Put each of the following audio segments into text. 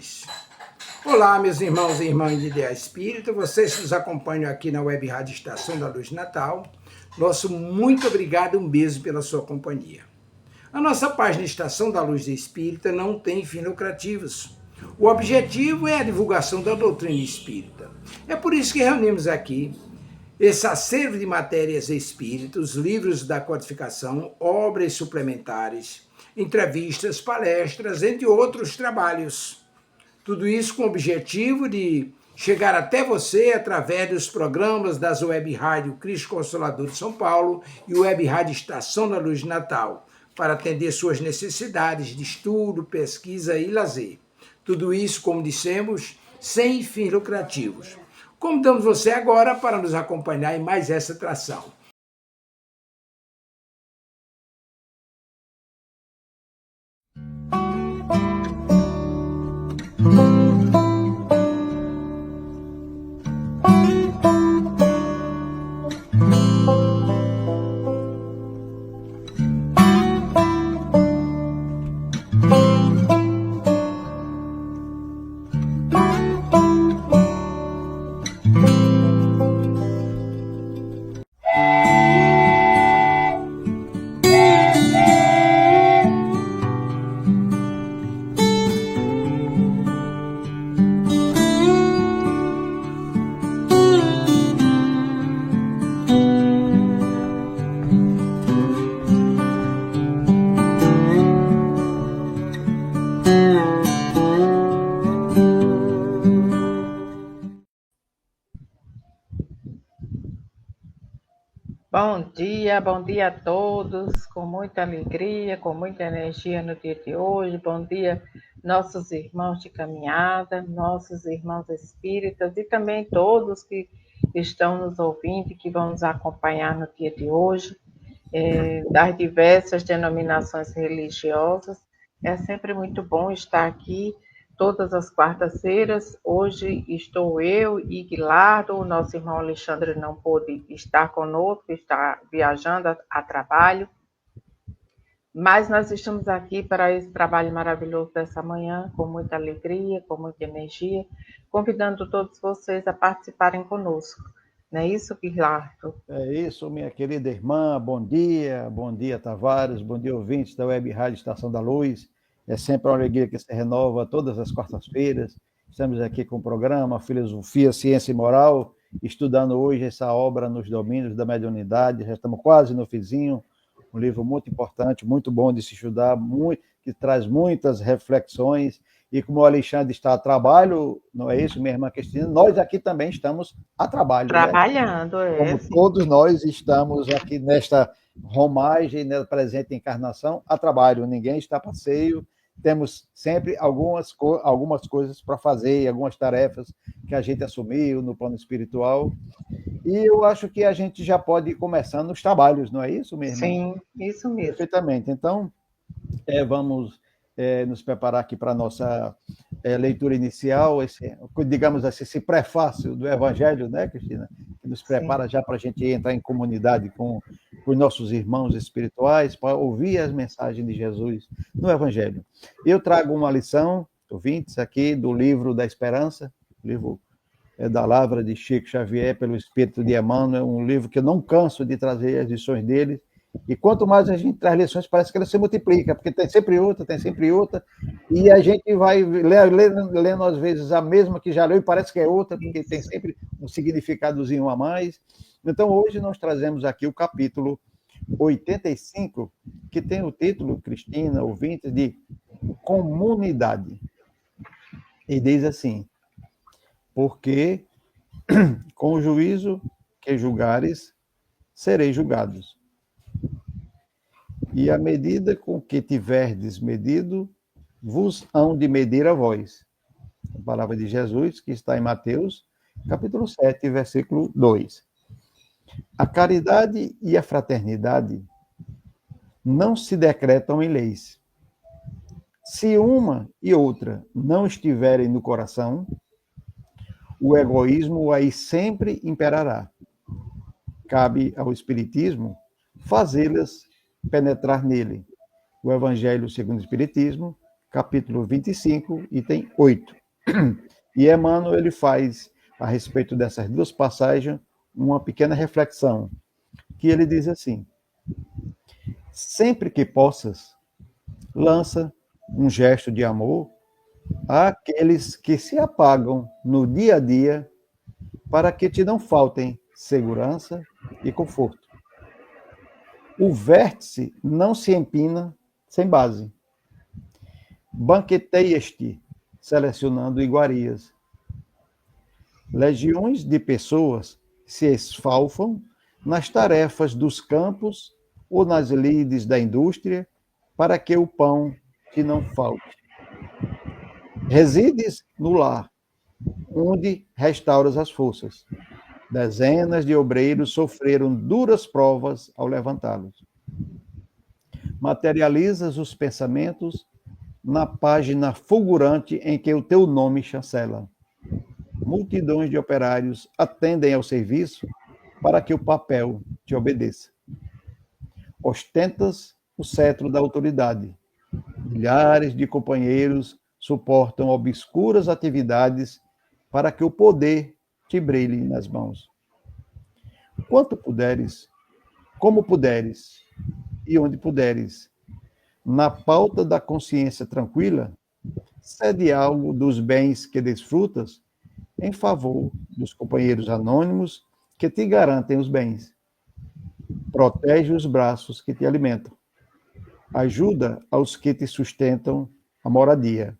luz. Olá, meus irmãos e irmãs de Ideia Espírita, vocês que nos acompanham aqui na Web Rádio Estação da Luz Natal, nosso muito obrigado e um beijo pela sua companhia. A nossa página Estação da Luz Espírita não tem fins lucrativos. O objetivo é a divulgação da doutrina espírita. É por isso que reunimos aqui esse acervo de matérias espíritas, livros da codificação, obras suplementares, entrevistas, palestras, entre outros trabalhos. Tudo isso com o objetivo de chegar até você através dos programas das Web Rádio Cristo Consolador de São Paulo e Web Rádio Estação da Luz de Natal, para atender suas necessidades de estudo, pesquisa e lazer. Tudo isso, como dissemos, sem fins lucrativos. Convidamos você agora para nos acompanhar em mais essa atração. Bom dia a todos, com muita alegria, com muita energia no dia de hoje. Bom dia, nossos irmãos de caminhada, nossos irmãos espíritas e também todos que estão nos ouvindo e que vão nos acompanhar no dia de hoje, das diversas denominações religiosas. É sempre muito bom estar aqui todas as quartas-feiras. Hoje estou eu e Guilardo, o nosso irmão Alexandre não pôde estar conosco, está viajando a trabalho, mas nós estamos aqui para esse trabalho maravilhoso dessa manhã, com muita alegria, com muita energia, convidando todos vocês a participarem conosco. Não é isso, Guilardo? É isso, minha querida irmã. Bom dia, Tavares, bom dia, ouvintes da Web Rádio Estação da Luz. É sempre uma alegria que se renova todas as quartas-feiras. Estamos aqui com o programa Filosofia, Ciência e Moral, estudando hoje essa obra nos domínios da mediunidade. Já estamos quase no finzinho. Um livro muito importante, muito bom de se estudar, que traz muitas reflexões. E como o Alexandre está a trabalho, não é isso, minha irmã Cristina? Nós aqui também estamos a trabalho. Trabalhando, né? Como todos nós estamos aqui nesta romagem, nessa presente encarnação, a trabalho. Ninguém está a passeio. Temos sempre algumas coisas para fazer, algumas tarefas que a gente assumiu no plano espiritual. E eu acho que a gente já pode ir começando os trabalhos, não é isso, minha irmã? Sim, isso mesmo. Perfeitamente. Então, vamos nos preparar aqui para a nossa leitura inicial, digamos assim, esse prefácio do Evangelho, né, Cristina? Que nos prepara já para a gente entrar em comunidade com os nossos irmãos espirituais, para ouvir as mensagens de Jesus no Evangelho. Eu trago uma lição, ouvintes, aqui do livro da Esperança, livro da Lavra de Chico Xavier, pelo Espírito de Emmanuel, um livro que eu não canso de trazer as lições dele. E quanto mais a gente traz lições, parece que ela se multiplica, porque tem sempre outra, e a gente vai lendo às vezes a mesma que já leu e parece que é outra, porque tem sempre um significadozinho a mais. Então, hoje nós trazemos aqui o capítulo 85, que tem o título, Cristina, ouvintes, de Comunidade. E diz assim: porque com o juízo que julgares, sereis julgados. E a medida com que tiverdes medido, vos hão de medir a vós. A palavra de Jesus, que está em Mateus, capítulo 7, versículo 2. A caridade e a fraternidade não se decretam em leis. Se uma e outra não estiverem no coração, o egoísmo aí sempre imperará. Cabe ao Espiritismo fazê-las penetrar nele. O Evangelho segundo o Espiritismo, capítulo 25, item 8. E Emmanuel ele faz, a respeito dessas duas passagens, uma pequena reflexão, que ele diz assim: sempre que possas, lança um gesto de amor àqueles que se apagam no dia a dia, para que te não faltem segurança e conforto. O vértice não se empina sem base. Banqueteias-te, selecionando iguarias. Legiões de pessoas se esfalfam nas tarefas dos campos ou nas lides da indústria, para que o pão te não falte. Resides no lar, onde restauras as forças. Dezenas de obreiros sofreram duras provas ao levantá-los. Materializas os pensamentos na página fulgurante em que o teu nome chancela. Multidões de operários atendem ao serviço para que o papel te obedeça. Ostentas o cetro da autoridade. Milhares de companheiros suportam obscuras atividades para que o poder te brilhe nas mãos. Quanto puderes, como puderes e onde puderes, na pauta da consciência tranquila, cede algo dos bens que desfrutas em favor dos companheiros anônimos que te garantem os bens. Protege os braços que te alimentam. Ajuda aos que te sustentam a moradia.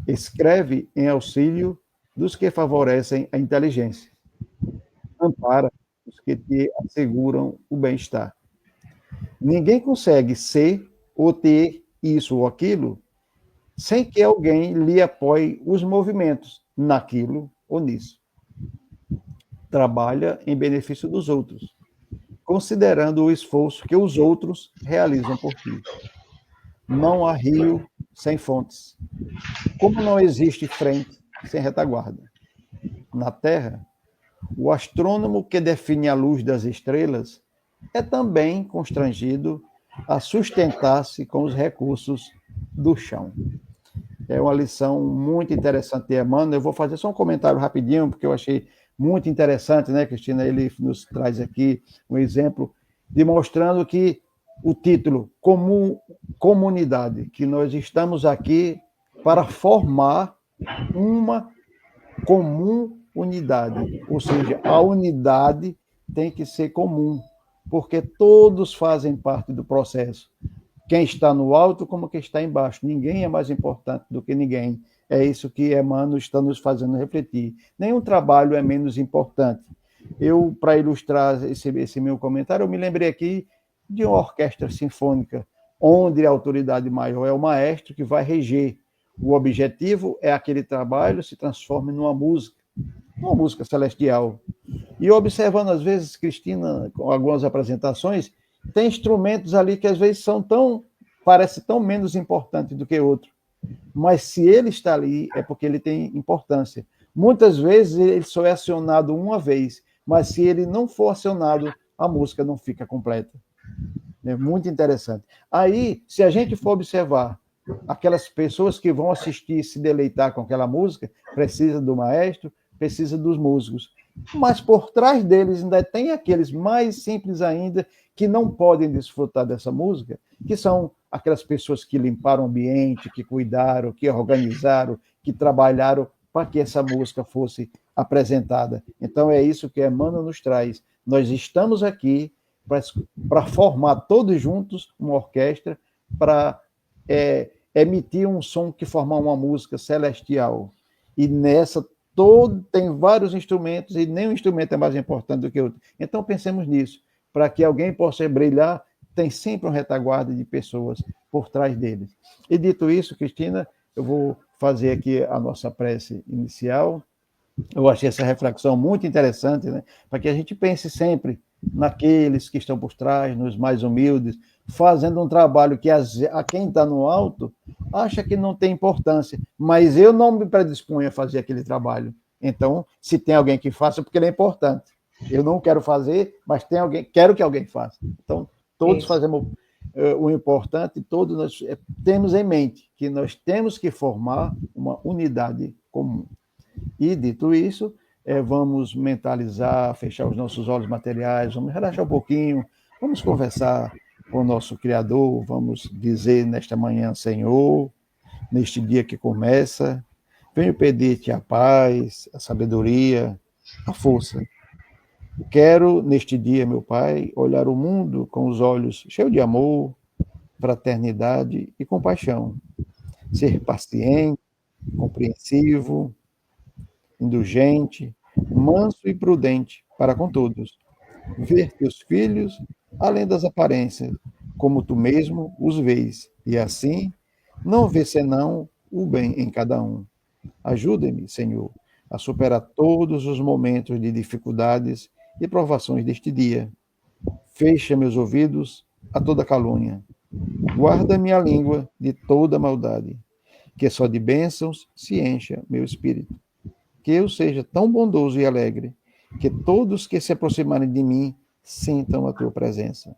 Escreve em auxílio dos que favorecem a inteligência. Ampara os que te asseguram o bem-estar. Ninguém consegue ser ou ter isso ou aquilo sem que alguém lhe apoie os movimentos naquilo ou nisso. Trabalha em benefício dos outros, considerando o esforço que os outros realizam por ti. Não há rio sem fontes, como não existe frente sem retaguarda. Na Terra, o astrônomo que define a luz das estrelas é também constrangido a sustentar-se com os recursos do chão. É uma lição muito interessante de Emmanuel. Eu vou fazer só um comentário rapidinho, porque eu achei muito interessante, né, Cristina? Ele nos traz aqui um exemplo, demonstrando que o título Comunidade, que nós estamos aqui para formar uma comum unidade, ou seja, a unidade tem que ser comum, porque todos fazem parte do processo. Quem está no alto como quem está embaixo. Ninguém é mais importante do que ninguém. É isso que Emmanuel está nos fazendo refletir. Nenhum trabalho é menos importante. Eu, para ilustrar esse meu comentário, eu me lembrei aqui de uma orquestra sinfônica, onde a autoridade maior é o maestro que vai reger. O objetivo é aquele trabalho se transforme numa música celestial. E observando, às vezes, Cristina, com algumas apresentações, tem instrumentos ali que às vezes parece tão menos importante do que outro. Mas se ele está ali, é porque ele tem importância. Muitas vezes ele só é acionado uma vez, mas se ele não for acionado, a música não fica completa. É muito interessante. Aí, se a gente for observar aquelas pessoas que vão assistir e se deleitar com aquela música, precisa do maestro, precisa dos músicos. Mas por trás deles ainda tem aqueles mais simples ainda que não podem desfrutar dessa música, que são aquelas pessoas que limparam o ambiente, que cuidaram, que organizaram, que trabalharam para que essa música fosse apresentada. Então é isso que Emmanuel nos traz. Nós estamos aqui para formar todos juntos uma orquestra, para emitir um som que formar uma música celestial. E nessa tem vários instrumentos e nenhum instrumento é mais importante do que o outro. Então pensemos nisso. Para que alguém possa brilhar, tem sempre uma retaguarda de pessoas por trás deles. E dito isso, Cristina, eu vou fazer aqui a nossa prece inicial. Eu achei essa reflexão muito interessante, né? Para que a gente pense sempre naqueles que estão por trás, nos mais humildes, fazendo um trabalho que a quem está no alto acha que não tem importância, mas eu não me predisponho a fazer aquele trabalho. Então, se tem alguém que faça, porque ele é importante. Eu não quero fazer, mas tem alguém, quero que alguém faça. Então, todos fazemos o importante, todos nós temos em mente que nós temos que formar uma unidade comum. E, dito isso, vamos mentalizar, fechar os nossos olhos materiais, vamos relaxar um pouquinho, vamos conversar com o nosso Criador, vamos dizer nesta manhã, Senhor, neste dia que começa, venho pedir-te a paz, a sabedoria, a força. Quero, neste dia, meu Pai, olhar o mundo com os olhos cheios de amor, fraternidade e compaixão. Ser paciente, compreensivo, indulgente, manso e prudente para com todos. Ver teus filhos além das aparências, como tu mesmo os vês, e assim não vê senão o bem em cada um. Ajuda-me, Senhor, a superar todos os momentos de dificuldades e provações deste dia. Fecha meus ouvidos a toda calúnia. Guarda minha língua de toda maldade. Que só de bênçãos se encha meu espírito. Que eu seja tão bondoso e alegre, que todos que se aproximarem de mim sintam a tua presença.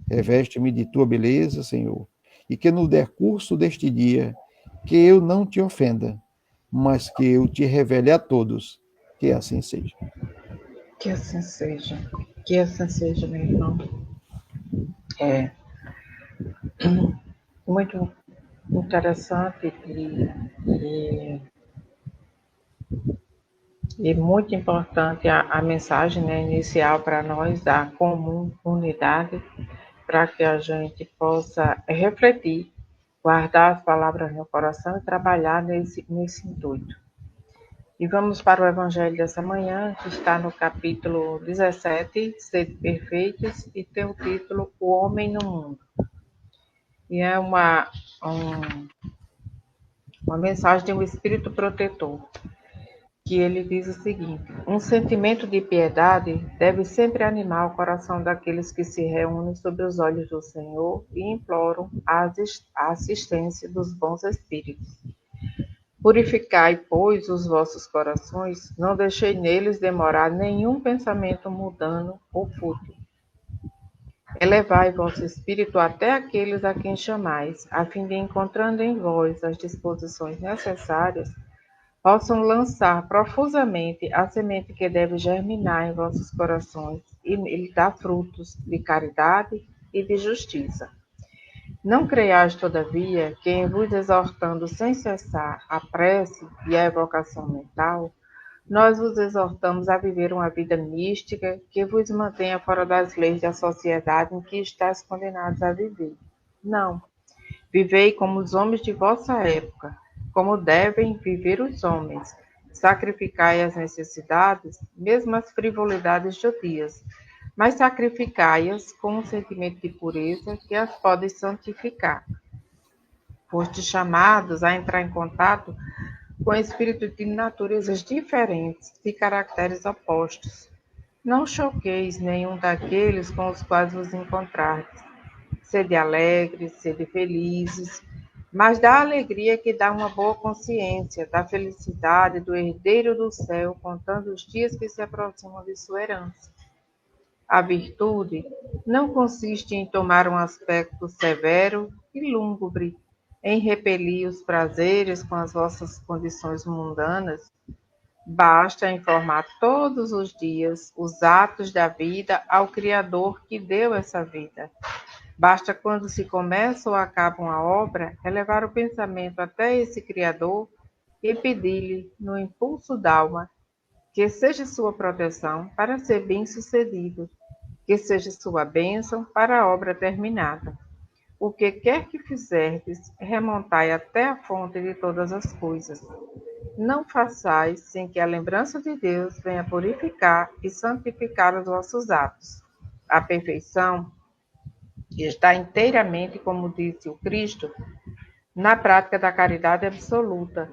Reveste-me de tua beleza, Senhor, e que no decurso deste dia, que eu não te ofenda, mas que eu te revele a todos, que assim seja. Que assim seja. Que assim seja, meu irmão. É muito interessante e muito importante a mensagem, né, inicial para nós da comum unidade, para que a gente possa refletir, guardar as palavras no coração e trabalhar nesse intuito. E vamos para o Evangelho dessa manhã, que está no capítulo 17, Sede Perfeitos, e tem o título O Homem no Mundo. E é uma mensagem de um espírito protetor, que ele diz o seguinte: um sentimento de piedade deve sempre animar o coração daqueles que se reúnem sob os olhos do Senhor e imploram a assistência dos bons espíritos. Purificai, pois, os vossos corações, não deixei neles demorar nenhum pensamento mundano ou fútil. Elevai vosso espírito até aqueles a quem chamais, a fim de, encontrando em vós as disposições necessárias, possam lançar profusamente a semente que deve germinar em vossos corações e lhe dar frutos de caridade e de justiça. Não creiais, todavia, que em vos exortando sem cessar a prece e a evocação mental, nós vos exortamos a viver uma vida mística que vos mantenha fora das leis da sociedade em que estáis condenados a viver. Não. Vivei como os homens de vossa época, como devem viver os homens. Sacrificai as necessidades, mesmo as frivolidades judias, mas sacrificai-as com um sentimento de pureza que as pode santificar. Fostes chamados a entrar em contato com espíritos de naturezas diferentes, de caracteres opostos. Não choqueis nenhum daqueles com os quais vos encontrardes. Sede alegres, sede felizes, mas da alegria que dá uma boa consciência, da felicidade do herdeiro do céu, contando os dias que se aproximam de sua herança. A virtude não consiste em tomar um aspecto severo e lúgubre, em repelir os prazeres com as vossas condições mundanas. Basta informar todos os dias os atos da vida ao Criador que deu essa vida. Basta, quando se começa ou acaba uma obra, elevar o pensamento até esse Criador e pedir-lhe, no impulso d'alma, que seja sua proteção para ser bem-sucedido, que seja sua bênção para a obra terminada. O que quer que fizerdes, remontai até a fonte de todas as coisas. Não façais sem que a lembrança de Deus venha purificar e santificar os vossos atos. A perfeição está inteiramente, como disse o Cristo, na prática da caridade absoluta,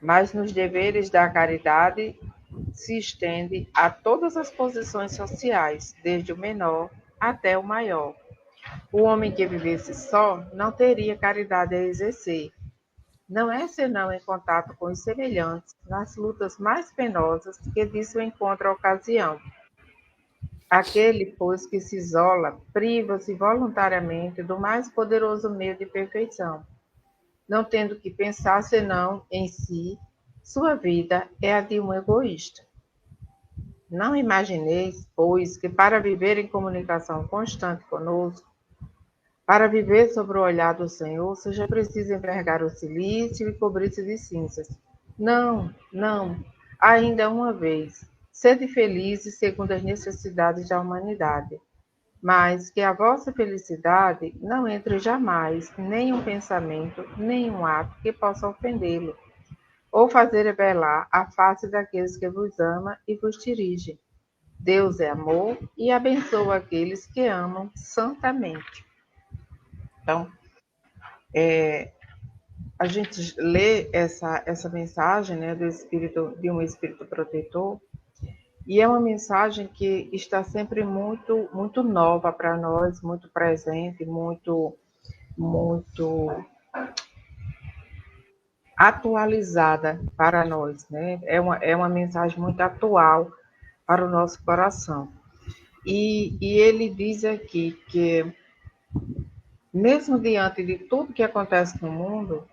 mas nos deveres da caridade se estende a todas as posições sociais, desde o menor até o maior. O homem que vivesse só não teria caridade a exercer. Não é senão em contato com os semelhantes, nas lutas mais penosas, que disso encontra a ocasião. Aquele, pois, que se isola, priva-se voluntariamente do mais poderoso meio de perfeição, não tendo que pensar senão em si, sua vida é a de um egoísta. Não imagineis, pois, que para viver em comunicação constante conosco, para viver sob o olhar do Senhor, seja preciso envergar o silício e cobrir-se de cinzas. Não, não, ainda uma vez, sede felizes segundo as necessidades da humanidade, mas que a vossa felicidade não entre jamais nem um pensamento, nem um ato que possa ofendê-lo, ou fazer revelar a face daqueles que vos ama e vos dirige. Deus é amor e abençoa aqueles que amam santamente. Então, a gente lê essa mensagem, né, do espírito, de um espírito protetor, e é uma mensagem que está sempre muito nova para nós, muito presente, muito atualizada para nós, né? É uma mensagem muito atual para o nosso coração. E ele diz aqui que, mesmo diante de tudo que acontece no mundo,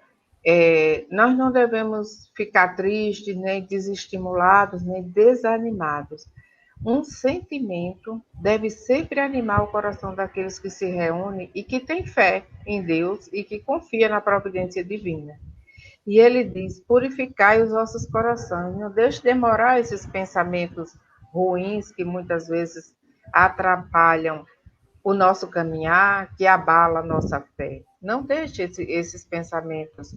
nós não devemos ficar tristes, nem desestimulados, nem desanimados. Um sentimento deve sempre animar o coração daqueles que se reúnem e que têm fé em Deus e que confia na providência divina. E ele diz: purificai os vossos corações, não deixe demorar esses pensamentos ruins que muitas vezes atrapalham o nosso caminhar, que abala a nossa fé. Não deixe esses pensamentos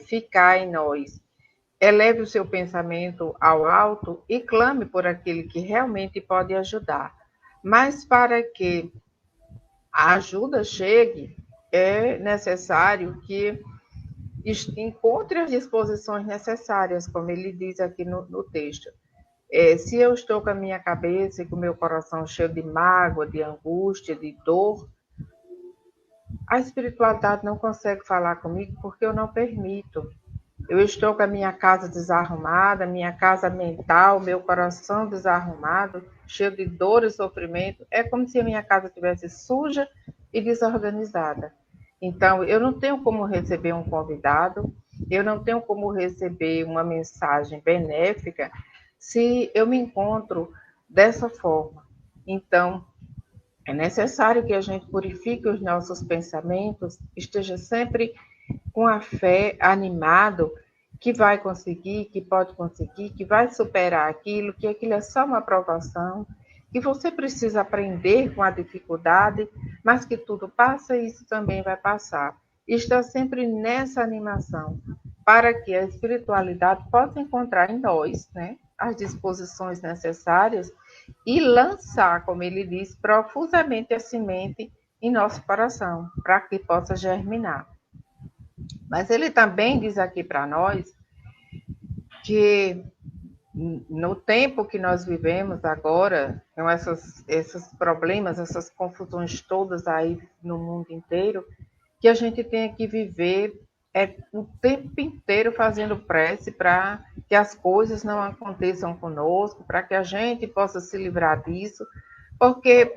ficar em nós. Eleve o seu pensamento ao alto e clame por aquele que realmente pode ajudar. Mas para que a ajuda chegue, é necessário que encontre as disposições necessárias, como ele diz aqui no texto. Se eu estou com a minha cabeça e com o meu coração cheio de mágoa, de angústia, de dor, a espiritualidade não consegue falar comigo porque eu não permito. Eu estou com a minha casa desarrumada, minha casa mental, meu coração desarrumado, cheio de dor e sofrimento. É como se a minha casa estivesse suja e desorganizada. Então, eu não tenho como receber um convidado, eu não tenho como receber uma mensagem benéfica se eu me encontro dessa forma. Então, é necessário que a gente purifique os nossos pensamentos, esteja sempre com a fé animado, que vai conseguir, que pode conseguir, que vai superar aquilo, que aquilo é só uma provação, que você precisa aprender com a dificuldade, mas que tudo passa e isso também vai passar. E está sempre nessa animação, para que a espiritualidade possa encontrar em nós, né, as disposições necessárias e lançar, como ele diz, profusamente a semente em nosso coração, para que possa germinar. Mas ele também diz aqui para nós que no tempo que nós vivemos agora, com esses problemas, essas confusões todas aí no mundo inteiro, que a gente tem que viver o tempo inteiro fazendo prece para que as coisas não aconteçam conosco, para que a gente possa se livrar disso, porque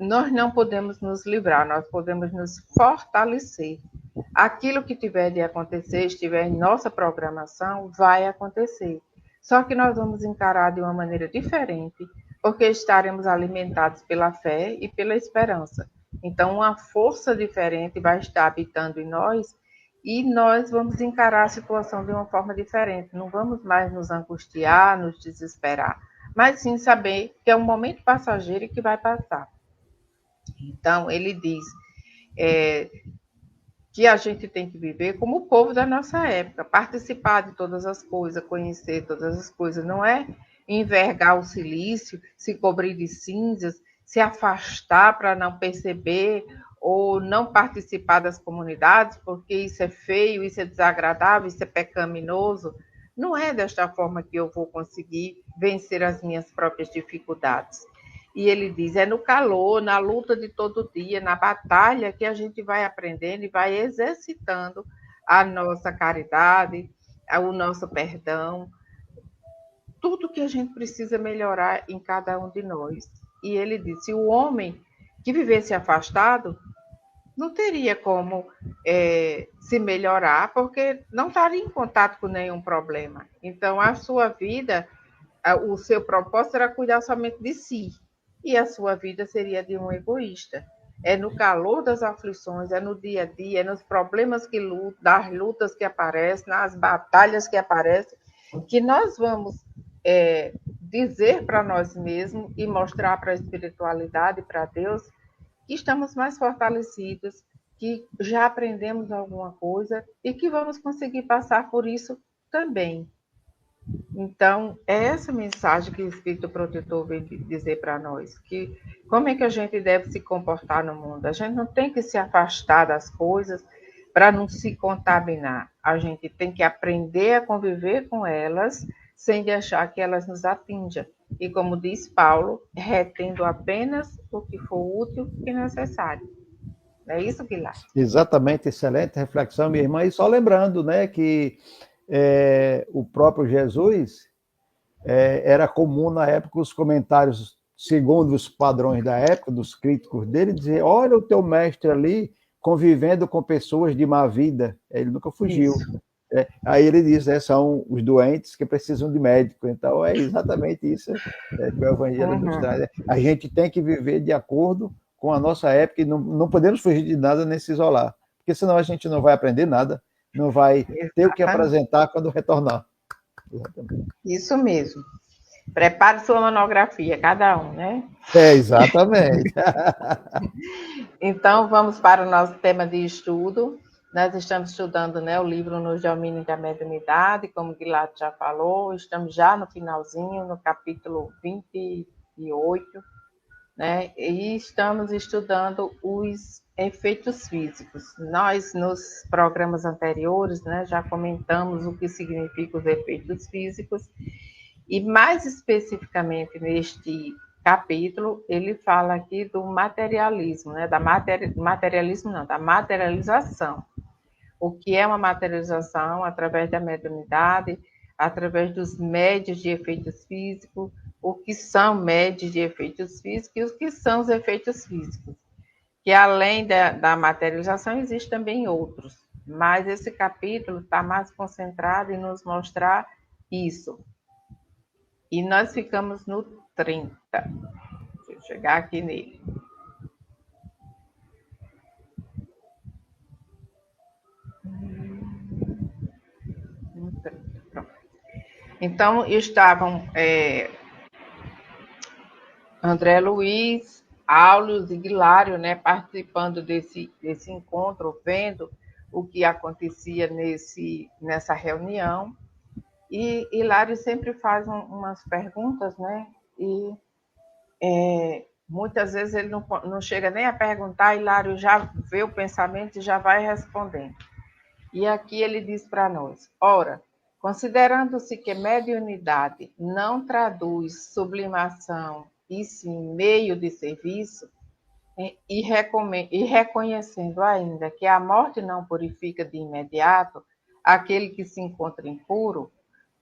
nós não podemos nos livrar, nós podemos nos fortalecer. Aquilo que tiver de acontecer, estiver em nossa programação, vai acontecer. Só que nós vamos encarar de uma maneira diferente, porque estaremos alimentados pela fé e pela esperança. Então, uma força diferente vai estar habitando em nós e nós vamos encarar a situação de uma forma diferente. Não vamos mais nos angustiar, nos desesperar, mas sim saber que é um momento passageiro e que vai passar. Então, ele diz que a gente tem que viver como o povo da nossa época, participar de todas as coisas, conhecer todas as coisas, não é envergar o silício, se cobrir de cinzas, se afastar para não perceber ou não participar das comunidades, porque isso é feio, isso é desagradável, isso é pecaminoso. Não é desta forma que eu vou conseguir vencer as minhas próprias dificuldades. E ele diz, é no calor, na luta de todo dia, na batalha que a gente vai aprendendo e vai exercitando a nossa caridade, o nosso perdão, tudo que a gente precisa melhorar em cada um de nós. E ele disse: o homem que vivesse afastado não teria como se melhorar, porque não estaria em contato com nenhum problema. Então, a sua vida, o seu propósito era cuidar somente de si, e a sua vida seria de um egoísta. É no calor das aflições, é no dia a dia, é nos problemas das lutas que aparecem, nas batalhas que aparecem, que nós vamos dizer para nós mesmos e mostrar para a espiritualidade, para Deus, que estamos mais fortalecidos, que já aprendemos alguma coisa e que vamos conseguir passar por isso também. Então, é essa mensagem que o Espírito Protetor veio dizer para nós, que como é que a gente deve se comportar no mundo? A gente não tem que se afastar das coisas para não se contaminar. A gente tem que aprender a conviver com elas sem deixar que elas nos atinjam. E como diz Paulo, retendo apenas o que for útil e necessário. É isso, Guilherme? Exatamente, excelente reflexão, minha irmã. E só lembrando, né, que o próprio Jesus era comum na época os comentários, segundo os padrões da época, dos críticos dele, dizer: olha o teu mestre ali convivendo com pessoas de má vida. Ele nunca fugiu. Aí ele diz: são os doentes que precisam de médico. Então é exatamente isso que o Evangelho nos traz. A gente tem que viver de acordo com a nossa época e não podemos fugir de nada nem se isolar, porque senão a gente não vai aprender nada, não vai ter o que apresentar quando retornar. Exatamente. Isso mesmo. Prepare sua monografia, cada um, né? Exatamente. Então, vamos para o nosso tema de estudo. Nós estamos estudando, né, o livro Nos Domínios da Mediunidade, como o Guilherme já falou, estamos já no finalzinho, no capítulo 28, né, e estamos estudando os efeitos físicos. Nós, nos programas anteriores, né, já comentamos o que significam os efeitos físicos, e mais especificamente neste capítulo, ele fala aqui do materialismo, né, da materialização. O que é uma materialização? Através da mediunidade, através dos médios de efeitos físicos, o que são médios de efeitos físicos e os que são os efeitos físicos. Que além da materialização, existem também outros, mas esse capítulo está mais concentrado em nos mostrar isso. E nós ficamos no 30. Deixa eu chegar aqui nele. Então, estavam André Luiz, Áuleos e Hilário, né, participando desse encontro, vendo o que acontecia nessa reunião. E Hilário sempre faz umas perguntas, né? E muitas vezes ele não chega nem a perguntar, Hilário já vê o pensamento e já vai respondendo. E aqui ele diz para nós: ora, considerando-se que mediunidade não traduz sublimação e sim meio de serviço, e reconhecendo ainda que a morte não purifica de imediato aquele que se encontra impuro,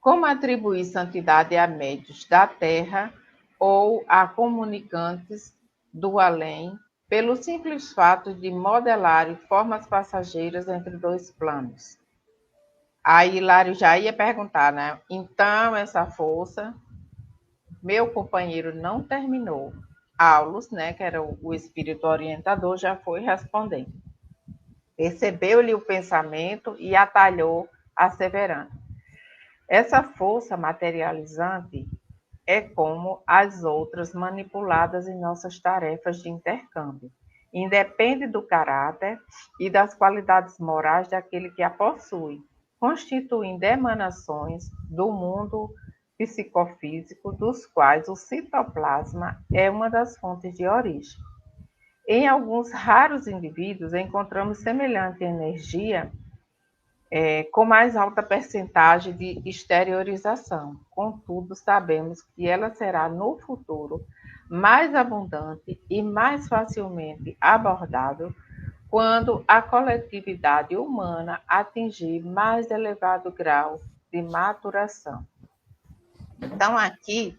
como atribuir santidade a médios da terra ou a comunicantes do além, pelo simples fato de modelarem formas passageiras entre dois planos? Aí Hilário já ia perguntar, né? Então, essa força, meu companheiro não terminou. Aulus, né, que era o espírito orientador, já foi respondendo. Percebeu-lhe o pensamento e atalhou, asseverando: essa força materializante é como as outras manipuladas em nossas tarefas de intercâmbio. Independe do caráter e das qualidades morais daquele que a possui, constituindo emanações do mundo psicofísico, dos quais o citoplasma é uma das fontes de origem. Em alguns raros indivíduos, encontramos semelhante energia com mais alta percentagem de exteriorização. Contudo, sabemos que ela será no futuro mais abundante e mais facilmente abordável quando a coletividade humana atingir mais elevado grau de maturação. Então, aqui,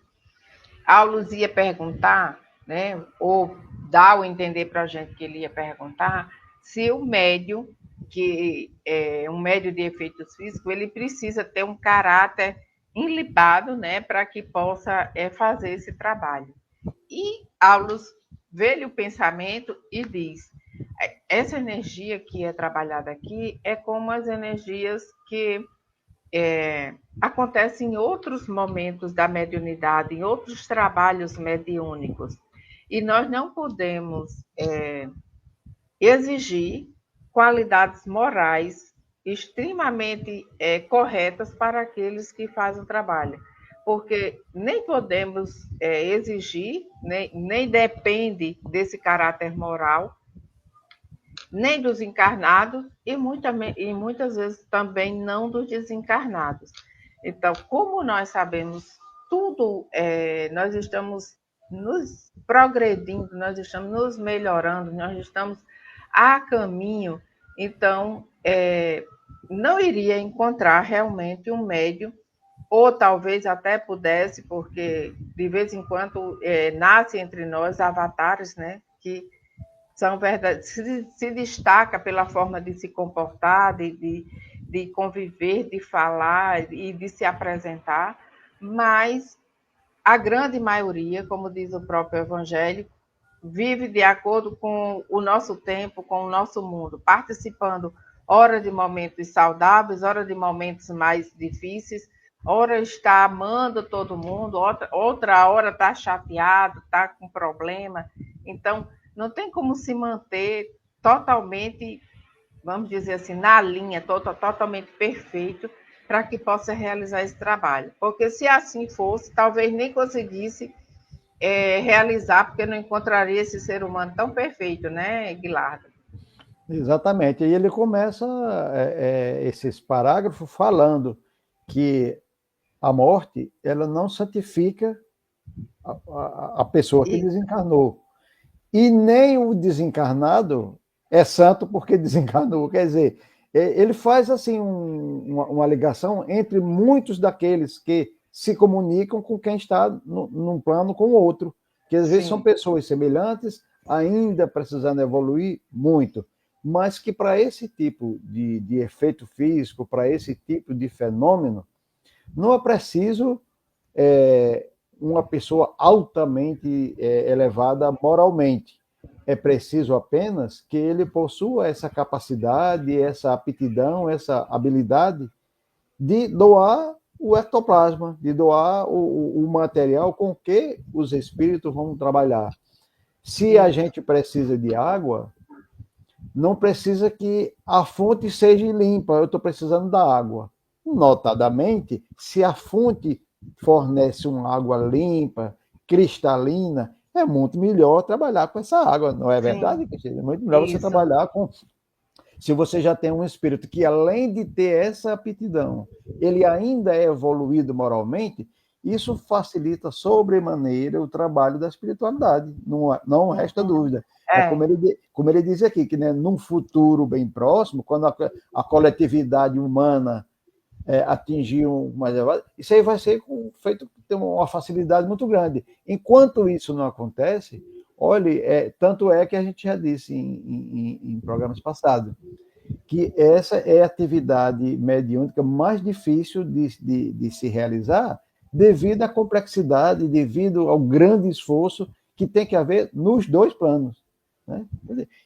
Aulus ia perguntar, né, ou dá a entender para a gente que ele ia perguntar se o médium, que é um médium de efeitos físicos, ele precisa ter um caráter ilibado, né, para que possa fazer esse trabalho. E Aulus vê-lhe o pensamento e diz: essa energia que é trabalhada aqui é como as energias que acontecem em outros momentos da mediunidade, em outros trabalhos mediúnicos. E nós não podemos exigir qualidades morais extremamente corretas para aqueles que fazem o trabalho, porque nem podemos exigir, nem depende desse caráter moral, nem dos encarnados e muitas vezes também não dos desencarnados. Então, como nós sabemos tudo, nós estamos nos progredindo, nós estamos nos melhorando, nós estamos a caminho, então não iria encontrar realmente um médium, ou talvez até pudesse, porque de vez em quando nasce entre nós avatares, né, que são verdade, se destaca pela forma de se comportar, de conviver, de falar e de se apresentar, mas a grande maioria, como diz o próprio Evangelho, vive de acordo com o nosso tempo, com o nosso mundo, participando, ora de momentos saudáveis, ora de momentos mais difíceis, ora está amando todo mundo, outra hora está chateado, está com problema. Então, não tem como se manter totalmente, vamos dizer assim, na linha, totalmente perfeito, para que possa realizar esse trabalho. Porque se assim fosse, talvez nem conseguisse realizar, porque não encontraria esse ser humano tão perfeito, né, Guilardo? Exatamente. E ele começa esses parágrafos falando que a morte ela não santifica a pessoa que desencarnou. E nem o desencarnado é santo porque desencarnou. Quer dizer, ele faz assim uma ligação entre muitos daqueles que se comunicam com quem está num plano com o outro, que às vezes são pessoas semelhantes, ainda precisando evoluir muito, mas que para esse tipo de efeito físico, para esse tipo de fenômeno, não é preciso uma pessoa altamente elevada moralmente. É preciso apenas que ele possua essa capacidade, essa aptidão, essa habilidade de doar o ectoplasma, de doar o material com que os espíritos vão trabalhar. Se a gente precisa de água, não precisa que a fonte seja limpa, eu estou precisando da água. Notadamente, se a fonte fornece uma água limpa, cristalina, é muito melhor trabalhar com essa água, não é verdade? É muito melhor você trabalhar com... Se você já tem um espírito que, além de ter essa aptidão, ele ainda é evoluído moralmente, isso facilita sobremaneira o trabalho da espiritualidade, não resta dúvida. Como ele diz aqui, que né, num futuro bem próximo, quando a coletividade humana atingir um mais elevado, isso aí vai ser feito com uma facilidade muito grande. Enquanto isso não acontece, olhe, tanto é que a gente já disse em programas passados, que essa é a atividade mediúnica mais difícil de se realizar, devido à complexidade, devido ao grande esforço que tem que haver nos dois planos. Né?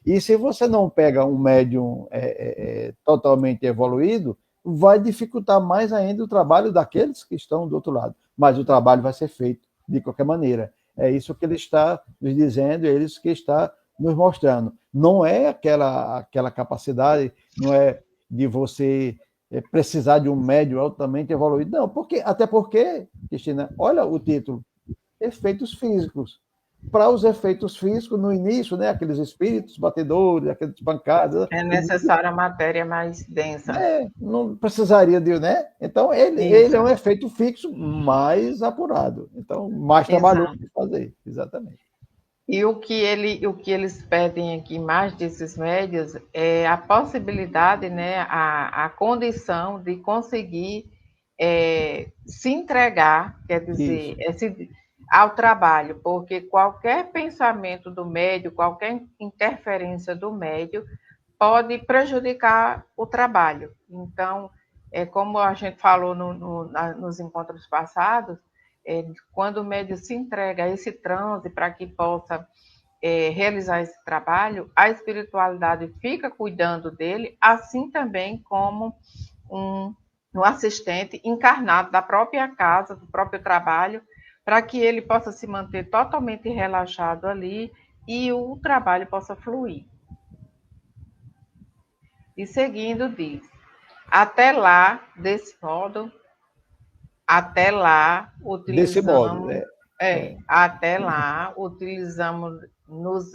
E se você não pega um médium totalmente evoluído, vai dificultar mais ainda o trabalho daqueles que estão do outro lado. Mas o trabalho vai ser feito de qualquer maneira. É isso que ele está nos dizendo, é isso que está nos mostrando. Não é aquela capacidade, não é de você precisar de um médium altamente evoluído. Não, até porque, Cristina, olha o título, efeitos físicos. Para os efeitos físicos, no início, né, aqueles espíritos batedores, aquelas pancadas... É necessária a matéria mais densa. Não precisaria de, né? Então, ele é um efeito fixo mais apurado. Então, mais trabalhoso de fazer, exatamente. E o que eles pedem aqui mais desses médios é a possibilidade, né, a condição de conseguir se entregar, quer dizer, ao trabalho, porque qualquer pensamento do médio, qualquer interferência do médio pode prejudicar o trabalho. Então, como a gente falou nos encontros passados, quando o médio se entrega a esse transe para que possa realizar esse trabalho, a espiritualidade fica cuidando dele, assim também como um assistente encarnado da própria casa, do próprio trabalho, para que ele possa se manter totalmente relaxado ali e o trabalho possa fluir. E seguindo diz, até lá, desse modo, até lá, Desse modo, utilizamos, até lá, utilizamos, nos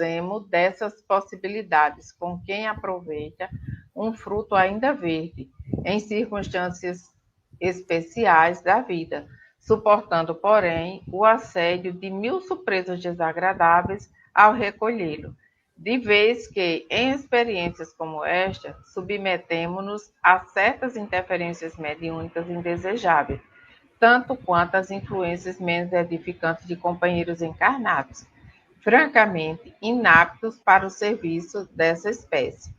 dessas possibilidades, com quem aproveita um fruto ainda verde, em circunstâncias especiais da vida, suportando, porém, o assédio de 1000 surpresas desagradáveis ao recolhê-lo, de vez que, em experiências como esta, submetemo-nos a certas interferências mediúnicas indesejáveis, tanto quanto as influências menos edificantes de companheiros encarnados, francamente inaptos para o serviço dessa espécie.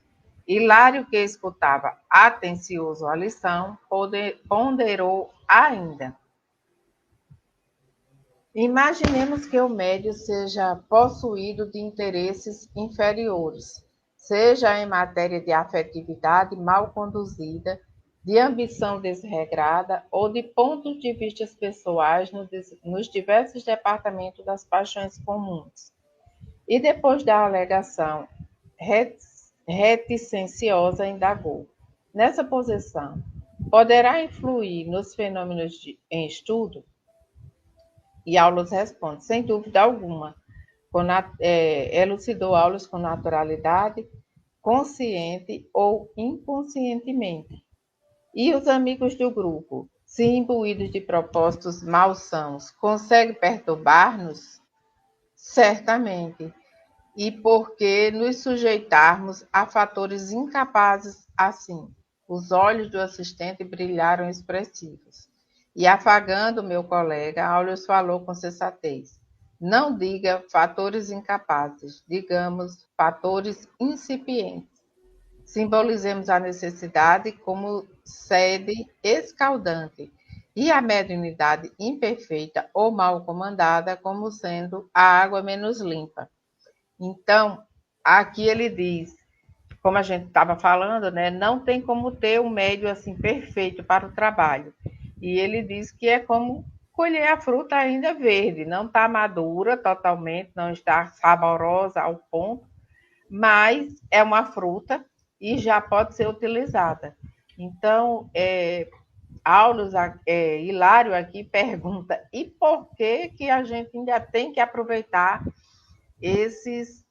Hilário, que escutava atencioso a lição, ponderou ainda. Imaginemos que o médio seja possuído de interesses inferiores, seja em matéria de afetividade mal conduzida, de ambição desregrada ou de pontos de vista pessoais nos diversos departamentos das paixões comuns. E depois da alegação reticenciosa, indagou. Nessa posição, poderá influir nos fenômenos em estudo? E Aulus responde, sem dúvida alguma. Elucidou Aulus com naturalidade, consciente ou inconscientemente. E os amigos do grupo, se imbuídos de propósitos malsãos, conseguem perturbar-nos? Certamente. E por que nos sujeitarmos a fatores incapazes assim? Os olhos do assistente brilharam expressivos. E afagando meu colega, Aulus falou com sensatez. Não diga fatores incapazes, digamos fatores incipientes. Simbolizemos a necessidade como sede escaldante e a mediunidade imperfeita ou mal comandada como sendo a água menos limpa. Então, aqui ele diz, como a gente estava falando, né, não tem como ter um médio assim perfeito para o trabalho. E ele diz que é como colher a fruta ainda verde, não está madura totalmente, não está saborosa ao ponto, mas é uma fruta e já pode ser utilizada. Então, Aulus, Hilário aqui pergunta, e por que a gente ainda tem que aproveitar esses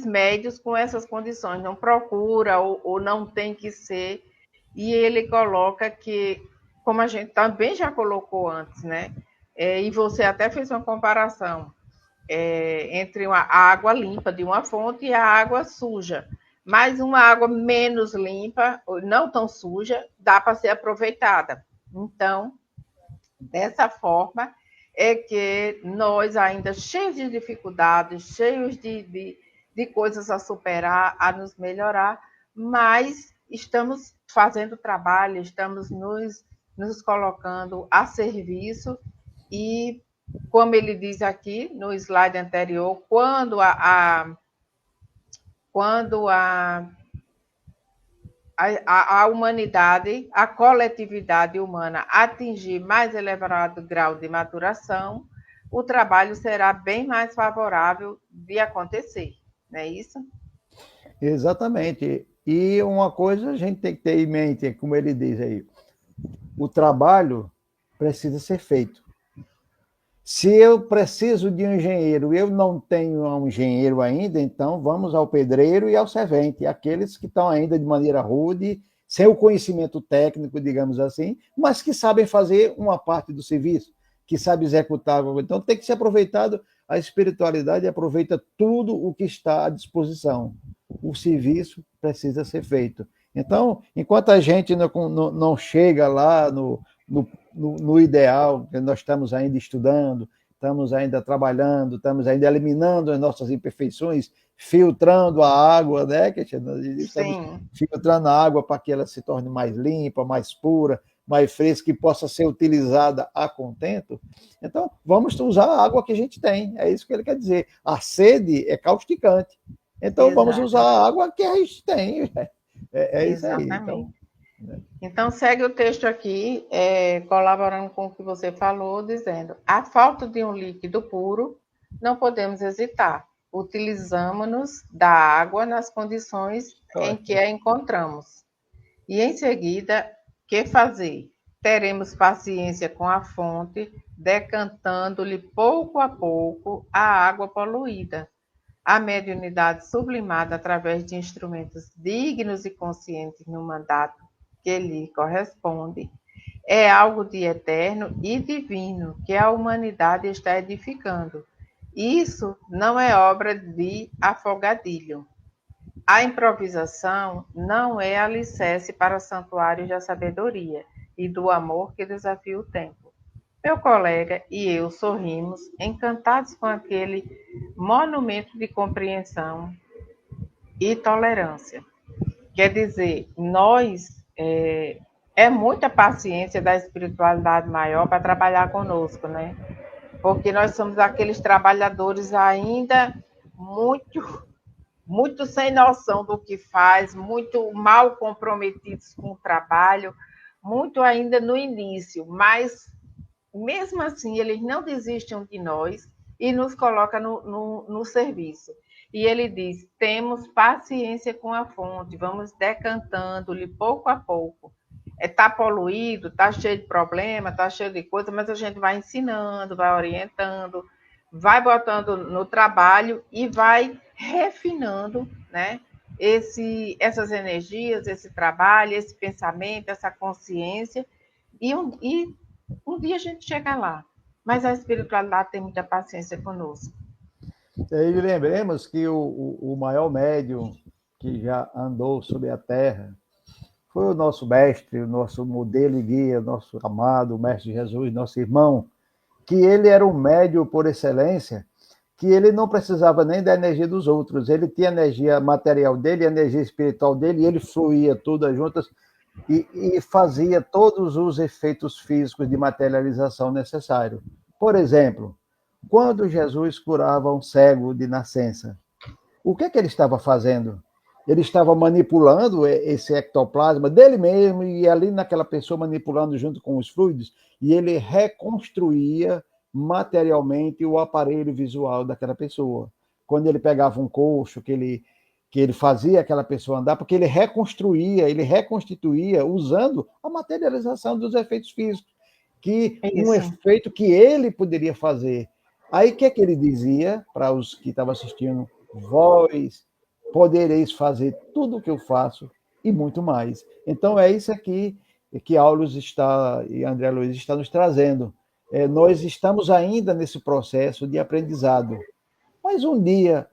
médios com essas condições? Não procura ou não tem que ser. E ele coloca que, como a gente também já colocou antes, né? E você até fez uma comparação entre a água limpa de uma fonte e a água suja. Mas uma água menos limpa, não tão suja, dá para ser aproveitada. Então, dessa forma, é que nós ainda cheios de dificuldades, cheios de coisas a superar, a nos melhorar, mas estamos fazendo trabalho, estamos nos colocando a serviço e, como ele diz aqui no slide anterior, quando a humanidade, a coletividade humana atingir mais elevado grau de maturação, o trabalho será bem mais favorável de acontecer, não é isso? Exatamente. E uma coisa a gente tem que ter em mente, como ele diz aí, o trabalho precisa ser feito. Se eu preciso de um engenheiro, eu não tenho um engenheiro ainda, então vamos ao pedreiro e ao servente, aqueles que estão ainda de maneira rude, sem o conhecimento técnico, digamos assim, mas que sabem fazer uma parte do serviço, que sabem executar. Então tem que ser aproveitado, a espiritualidade aproveita tudo o que está à disposição. O serviço precisa ser feito. Então, enquanto a gente não chega lá no ideal, que nós estamos ainda estudando, estamos ainda trabalhando, estamos ainda eliminando as nossas imperfeições, filtrando a água, né? Que estamos Sim, filtrando a água para que ela se torne mais limpa, mais pura, mais fresca, que possa ser utilizada a contento. Então, vamos usar a água que a gente tem, é isso que ele quer dizer. A sede é causticante, então vamos usar exato, a água que a gente tem. É isso aí. Então, exatamente. Então, segue o texto aqui, colaborando com o que você falou, dizendo: a falta de um líquido puro, não podemos hesitar. Utilizamos-nos da água nas condições em que a encontramos. E em seguida, que fazer? Teremos paciência com a fonte, decantando-lhe pouco a pouco a água poluída. A mediunidade sublimada através de instrumentos dignos e conscientes no mandato que lhe corresponde é algo de eterno e divino que a humanidade está edificando. Isso não é obra de afogadilho. A improvisação não é alicerce para santuários da sabedoria e do amor que desafia o tempo. Meu colega e eu sorrimos, encantados com aquele monumento de compreensão e tolerância. Quer dizer, é muita paciência da espiritualidade maior para trabalhar conosco, né? Porque nós somos aqueles trabalhadores ainda muito muito sem noção do que faz, muito mal comprometidos com o trabalho, muito ainda no início, mas mesmo assim eles não desistem de nós e nos colocam no serviço. E ele diz: temos paciência com a fonte, vamos decantando-lhe pouco a pouco. Está poluído, está cheio de problema, está cheio de coisa, mas a gente vai ensinando, vai orientando, vai botando no trabalho e vai refinando, né? Essas energias, esse trabalho, esse pensamento, essa consciência, e um dia a gente chega lá. Mas a espiritualidade tem muita paciência conosco. e lembremos que o maior médium que já andou sobre a Terra foi o nosso mestre, o nosso modelo e guia, nosso amado Mestre Jesus, nosso irmão, que ele era um médium por excelência, que ele não precisava nem da energia dos outros, ele tinha a energia material dele, a energia espiritual dele, e ele fluía todas juntas e fazia todos os efeitos físicos de materialização necessários. Por exemplo, quando Jesus curava um cego de nascença, o que ele estava fazendo? Ele estava manipulando esse ectoplasma dele mesmo e ali naquela pessoa manipulando junto com os fluidos, e ele reconstruía materialmente o aparelho visual daquela pessoa. Quando ele pegava um coxo, que ele fazia aquela pessoa andar, porque ele reconstruía, ele reconstituía usando a materialização dos efeitos físicos, que um Isso. efeito que ele poderia fazer. Aí o que é que ele dizia para os que estavam assistindo? Vós podereis fazer tudo o que eu faço e muito mais. Então é isso aqui que Aulus está e André Luiz está nos trazendo. Nós estamos ainda nesse processo de aprendizado. Mas um dia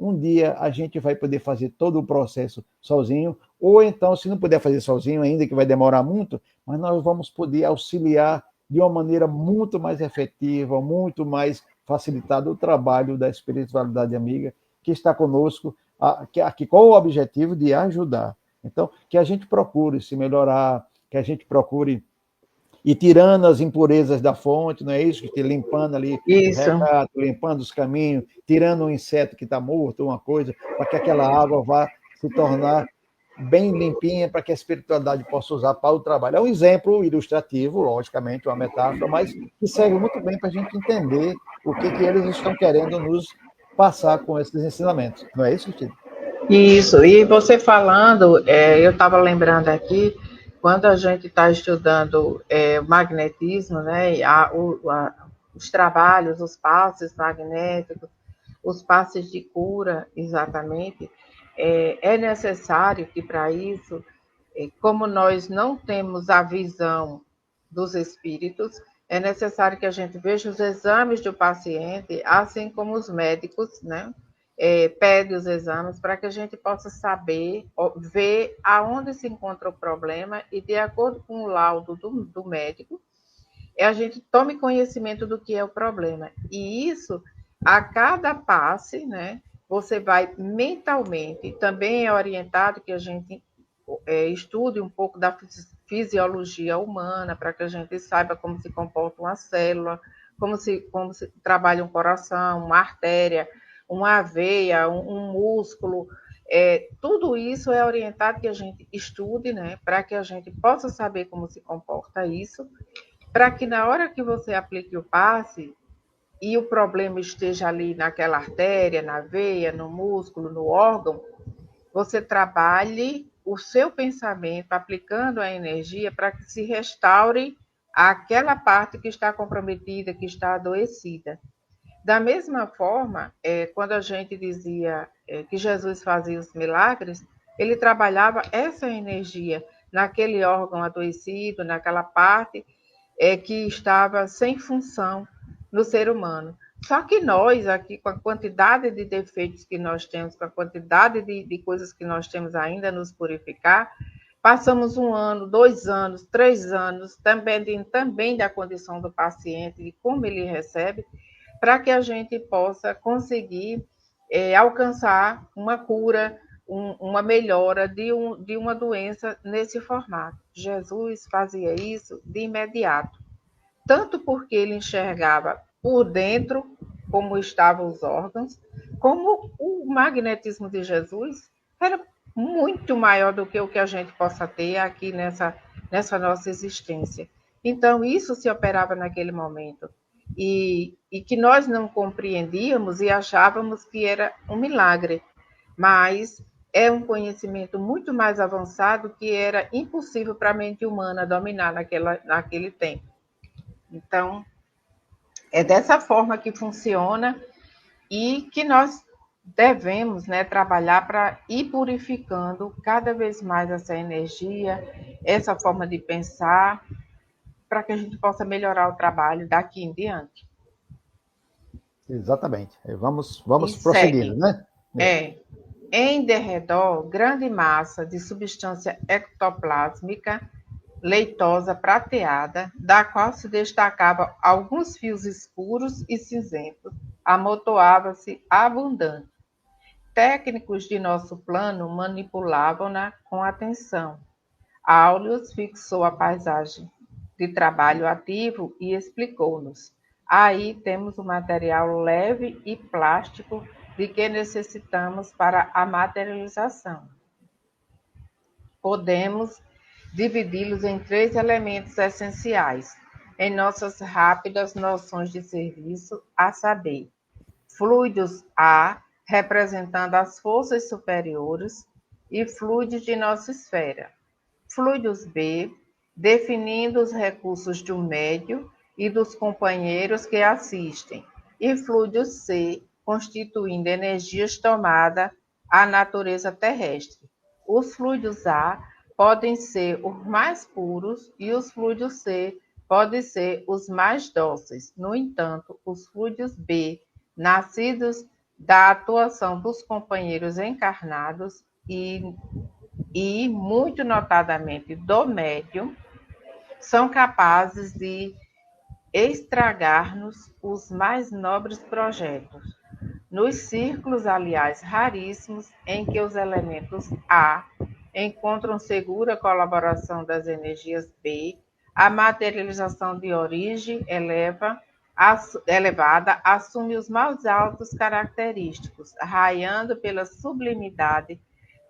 a gente vai poder fazer todo o processo sozinho, ou então, se não puder fazer sozinho, ainda que vai demorar muito, mas nós vamos poder auxiliar de uma maneira muito mais efetiva, muito mais facilitada o trabalho da espiritualidade amiga que está conosco, aqui com o objetivo de ajudar. Então, que a gente procure se melhorar, que a gente procure e tirando as impurezas da fonte, não é isso? Que limpando ali o Isso. regato, limpando os caminhos, tirando um inseto que está morto, uma coisa, para que aquela água vá se tornar bem limpinha, para que a espiritualidade possa usar para o trabalho. É um exemplo ilustrativo, logicamente, uma metáfora, mas que serve muito bem para a gente entender o que eles estão querendo nos passar com esses ensinamentos. Não é isso, Cristina? Isso, e você falando, eu estava lembrando aqui, quando a gente está estudando o magnetismo, né, os trabalhos, os passes magnéticos, os passes de cura, exatamente, é necessário que para isso, como nós não temos a visão dos espíritos, é necessário que a gente veja os exames do paciente, assim como os médicos, né? Pede os exames para que a gente possa saber, ver aonde se encontra o problema e, de acordo com o laudo do médico, a gente tome conhecimento do que é o problema. E isso, a cada passe, né, você vai mentalmente, também é orientado que a gente estude um pouco da fisiologia humana, para que a gente saiba como se comporta uma célula, como se trabalha um coração, uma artéria, uma veia, um músculo. Tudo isso é orientado que a gente estude, né, para que a gente possa saber como se comporta isso, para que na hora que você aplique o passe e o problema esteja ali naquela artéria, na veia, no músculo, no órgão, você trabalhe o seu pensamento aplicando a energia para que se restaure aquela parte que está comprometida, que está adoecida. Da mesma forma, quando a gente dizia que Jesus fazia os milagres, ele trabalhava essa energia naquele órgão adoecido, naquela parte que estava sem função no ser humano. Só que nós, aqui, com a quantidade de defeitos que nós temos, com a quantidade de coisas que nós temos ainda a nos purificar, passamos 1 ano, 2 anos, 3 anos, também da condição do paciente, de como ele recebe, para que a gente possa conseguir alcançar uma cura, uma melhora de uma doença nesse formato. Jesus fazia isso de imediato, tanto porque ele enxergava por dentro como estavam os órgãos, como o magnetismo de Jesus era muito maior do que o que a gente possa ter aqui nessa nossa existência. Então, isso se operava naquele momento. E que nós não compreendíamos e achávamos que era um milagre, mas é um conhecimento muito mais avançado que era impossível para a mente humana dominar naquele tempo. Então, é dessa forma que funciona e que nós devemos, né, trabalhar para ir purificando cada vez mais essa energia, essa forma de pensar, para que a gente possa melhorar o trabalho daqui em diante. Exatamente. Vamos E prosseguindo, segue. né? Em derredor, grande massa de substância ectoplásmica leitosa prateada, da qual se destacavam alguns fios escuros e cinzentos, amontoava-se abundante. Técnicos de nosso plano manipulavam-na com atenção. Áureos fixou a paisagem de trabalho ativo e explicou-nos: aí temos o material leve e plástico de que necessitamos para a materialização. Podemos dividi-los em 3 elementos essenciais, em nossas rápidas noções de serviço, a saber, fluidos A, representando as forças superiores e fluidos de nossa esfera. Fluidos B, definindo os recursos do médio e dos companheiros que assistem. E fluidos C, constituindo energias tomadas à natureza terrestre. Os fluidos A podem ser os mais puros e os fluidos C podem ser os mais dóceis. No entanto, os fluidos B, nascidos da atuação dos companheiros encarnados e muito notadamente do médium, são capazes de estragar-nos os mais nobres projetos. Nos círculos, aliás, raríssimos, em que os elementos A encontram segura colaboração das energias B, a materialização de origem elevada assume os mais altos característicos, raiando pela sublimidade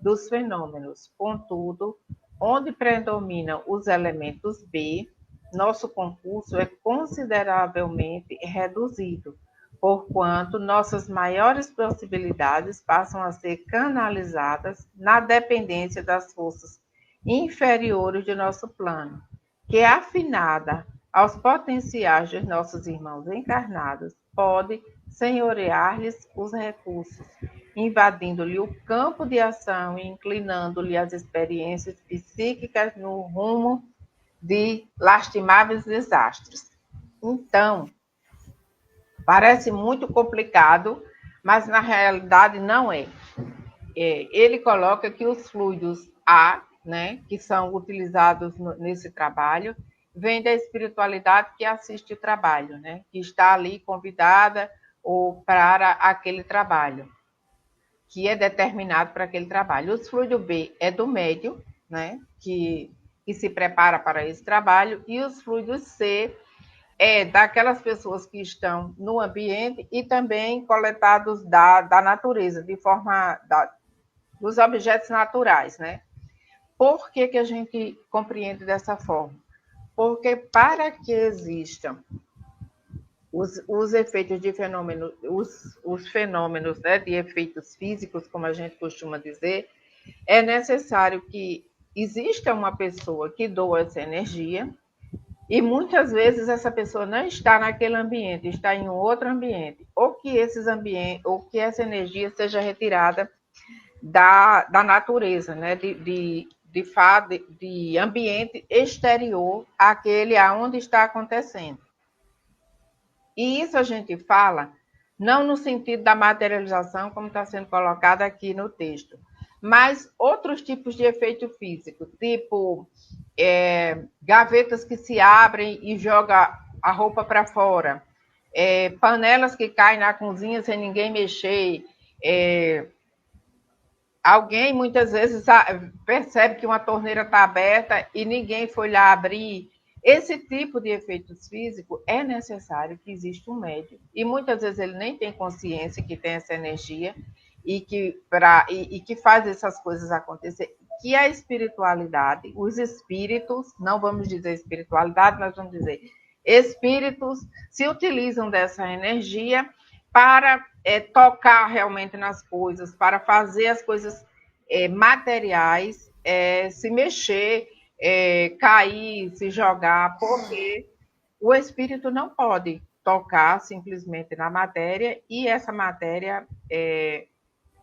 dos fenômenos. Contudo, onde predominam os elementos B, nosso concurso é consideravelmente reduzido, porquanto nossas maiores possibilidades passam a ser canalizadas na dependência das forças inferiores de nosso plano, que, afinada aos potenciais dos nossos irmãos encarnados, pode senhorear-lhes os recursos, invadindo-lhe o campo de ação e inclinando-lhe as experiências psíquicas no rumo de lastimáveis desastres. Então, parece muito complicado, mas na realidade não é. Ele coloca que os fluidos A, né, que são utilizados nesse trabalho, vem da espiritualidade que assiste o trabalho, né? Que está ali convidada ou para aquele trabalho, que é determinado para aquele trabalho. Os fluidos B é do médium, né? Que se prepara para esse trabalho, e os fluidos C é daquelas pessoas que estão no ambiente e também coletados da natureza, de forma dos objetos naturais, né? Por que a gente compreende dessa forma? Porque para que existam os efeitos de fenômenos, os fenômenos, né, de efeitos físicos, como a gente costuma dizer, é necessário que exista uma pessoa que doa essa energia, e muitas vezes essa pessoa não está naquele ambiente, está em um outro ambiente, ou que ou que essa energia seja retirada da natureza, né? De ambiente exterior àquele aonde está acontecendo. E isso a gente fala não no sentido da materialização, como está sendo colocado aqui no texto, mas outros tipos de efeito físico, tipo gavetas que se abrem e jogam a roupa para fora, panelas que caem na cozinha sem ninguém mexer, alguém muitas vezes percebe que uma torneira está aberta e ninguém foi lá abrir. Esse tipo de efeitos físicos é necessário que exista um médium. E muitas vezes ele nem tem consciência que tem essa energia e que faz essas coisas acontecer. Que a espiritualidade, os espíritos, não vamos dizer espiritualidade, mas vamos dizer espíritos, se utilizam dessa energia para tocar realmente nas coisas, para fazer as coisas materiais se mexer, cair, se jogar, porque o espírito não pode tocar simplesmente na matéria e essa matéria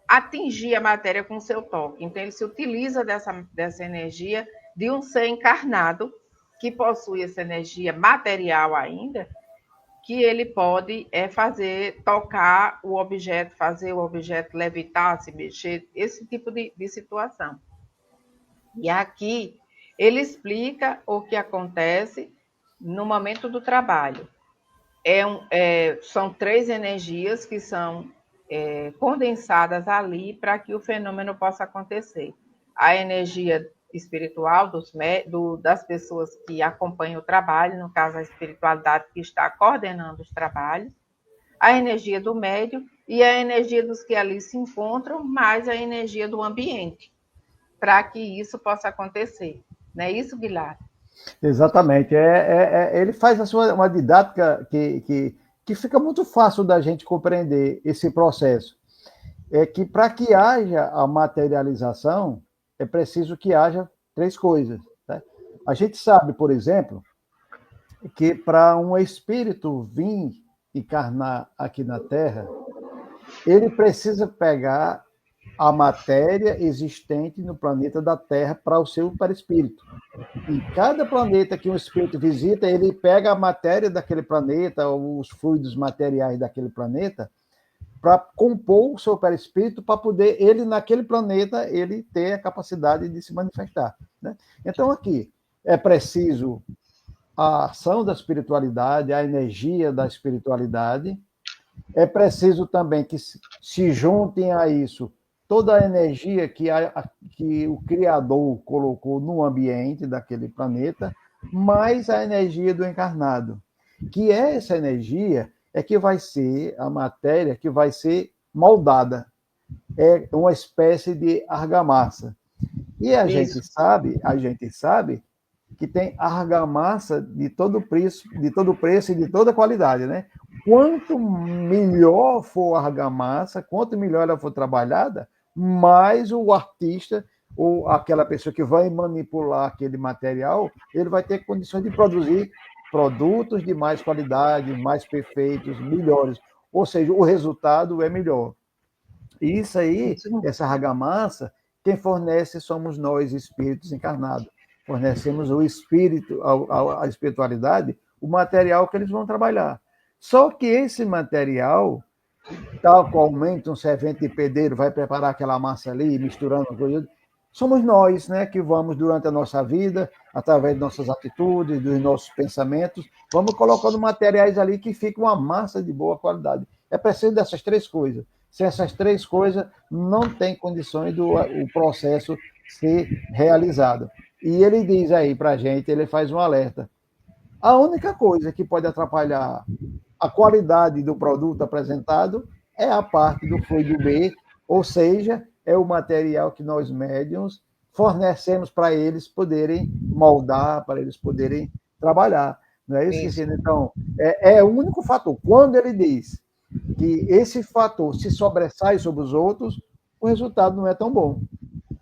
atingir a matéria com o seu toque. Então, ele se utiliza dessa energia de um ser encarnado que possui essa energia material ainda, que ele pode tocar o objeto, fazer o objeto levitar, se mexer, esse tipo de situação. E aqui ele explica o que acontece no momento do trabalho. São 3 energias que são condensadas ali para que o fenômeno possa acontecer. A energia espiritual das pessoas que acompanham o trabalho, no caso a espiritualidade que está coordenando os trabalhos, a energia do médium e a energia dos que ali se encontram, mais a energia do ambiente, para que isso possa acontecer. Não é isso, Guilherme? Exatamente. Ele faz uma didática que fica muito fácil da gente compreender esse processo. É que para que haja a materialização, é preciso que haja 3 coisas. Né? A gente sabe, por exemplo, que para um espírito vir encarnar aqui na Terra, ele precisa pegar a matéria existente no planeta da Terra para o seu perispírito. Em cada planeta que um espírito visita, ele pega a matéria daquele planeta, os fluidos materiais daquele planeta, para compor o seu perispírito, para poder ele, naquele planeta, ele ter a capacidade de se manifestar. Né? Então, aqui, é preciso a ação da espiritualidade, a energia da espiritualidade, é preciso também que se juntem a isso toda a energia que o Criador colocou no ambiente daquele planeta, mais a energia do encarnado, que essa energia que vai ser a matéria que vai ser moldada. É uma espécie de argamassa. E a gente sabe que tem argamassa de todo preço e de toda qualidade, né? Quanto melhor for a argamassa, quanto melhor ela for trabalhada, mais o artista ou aquela pessoa que vai manipular aquele material, ele vai ter condições de produzir produtos de mais qualidade, mais perfeitos, melhores. Ou seja, o resultado é melhor. E isso aí, essa argamassa, quem fornece somos nós, espíritos encarnados. Fornecemos o espírito, a espiritualidade, o material que eles vão trabalhar. Só que esse material, tal qualmente um servente de pedreiro vai preparar aquela massa ali, misturando coisas, somos nós, né, que vamos, durante a nossa vida, através de nossas atitudes, dos nossos pensamentos, vamos colocando materiais ali que fica uma massa de boa qualidade. É preciso dessas três coisas. Sem essas três coisas, não tem condições do o processo ser realizado. E ele diz aí para a gente, ele faz um alerta. A única coisa que pode atrapalhar a qualidade do produto apresentado é a parte do fluido B, ou seja, é o material que nós médiums fornecemos para eles poderem moldar, para eles poderem trabalhar. Não é isso, Cristina? Então, é o único fator. Quando ele diz que esse fator se sobressai sobre os outros, o resultado não é tão bom.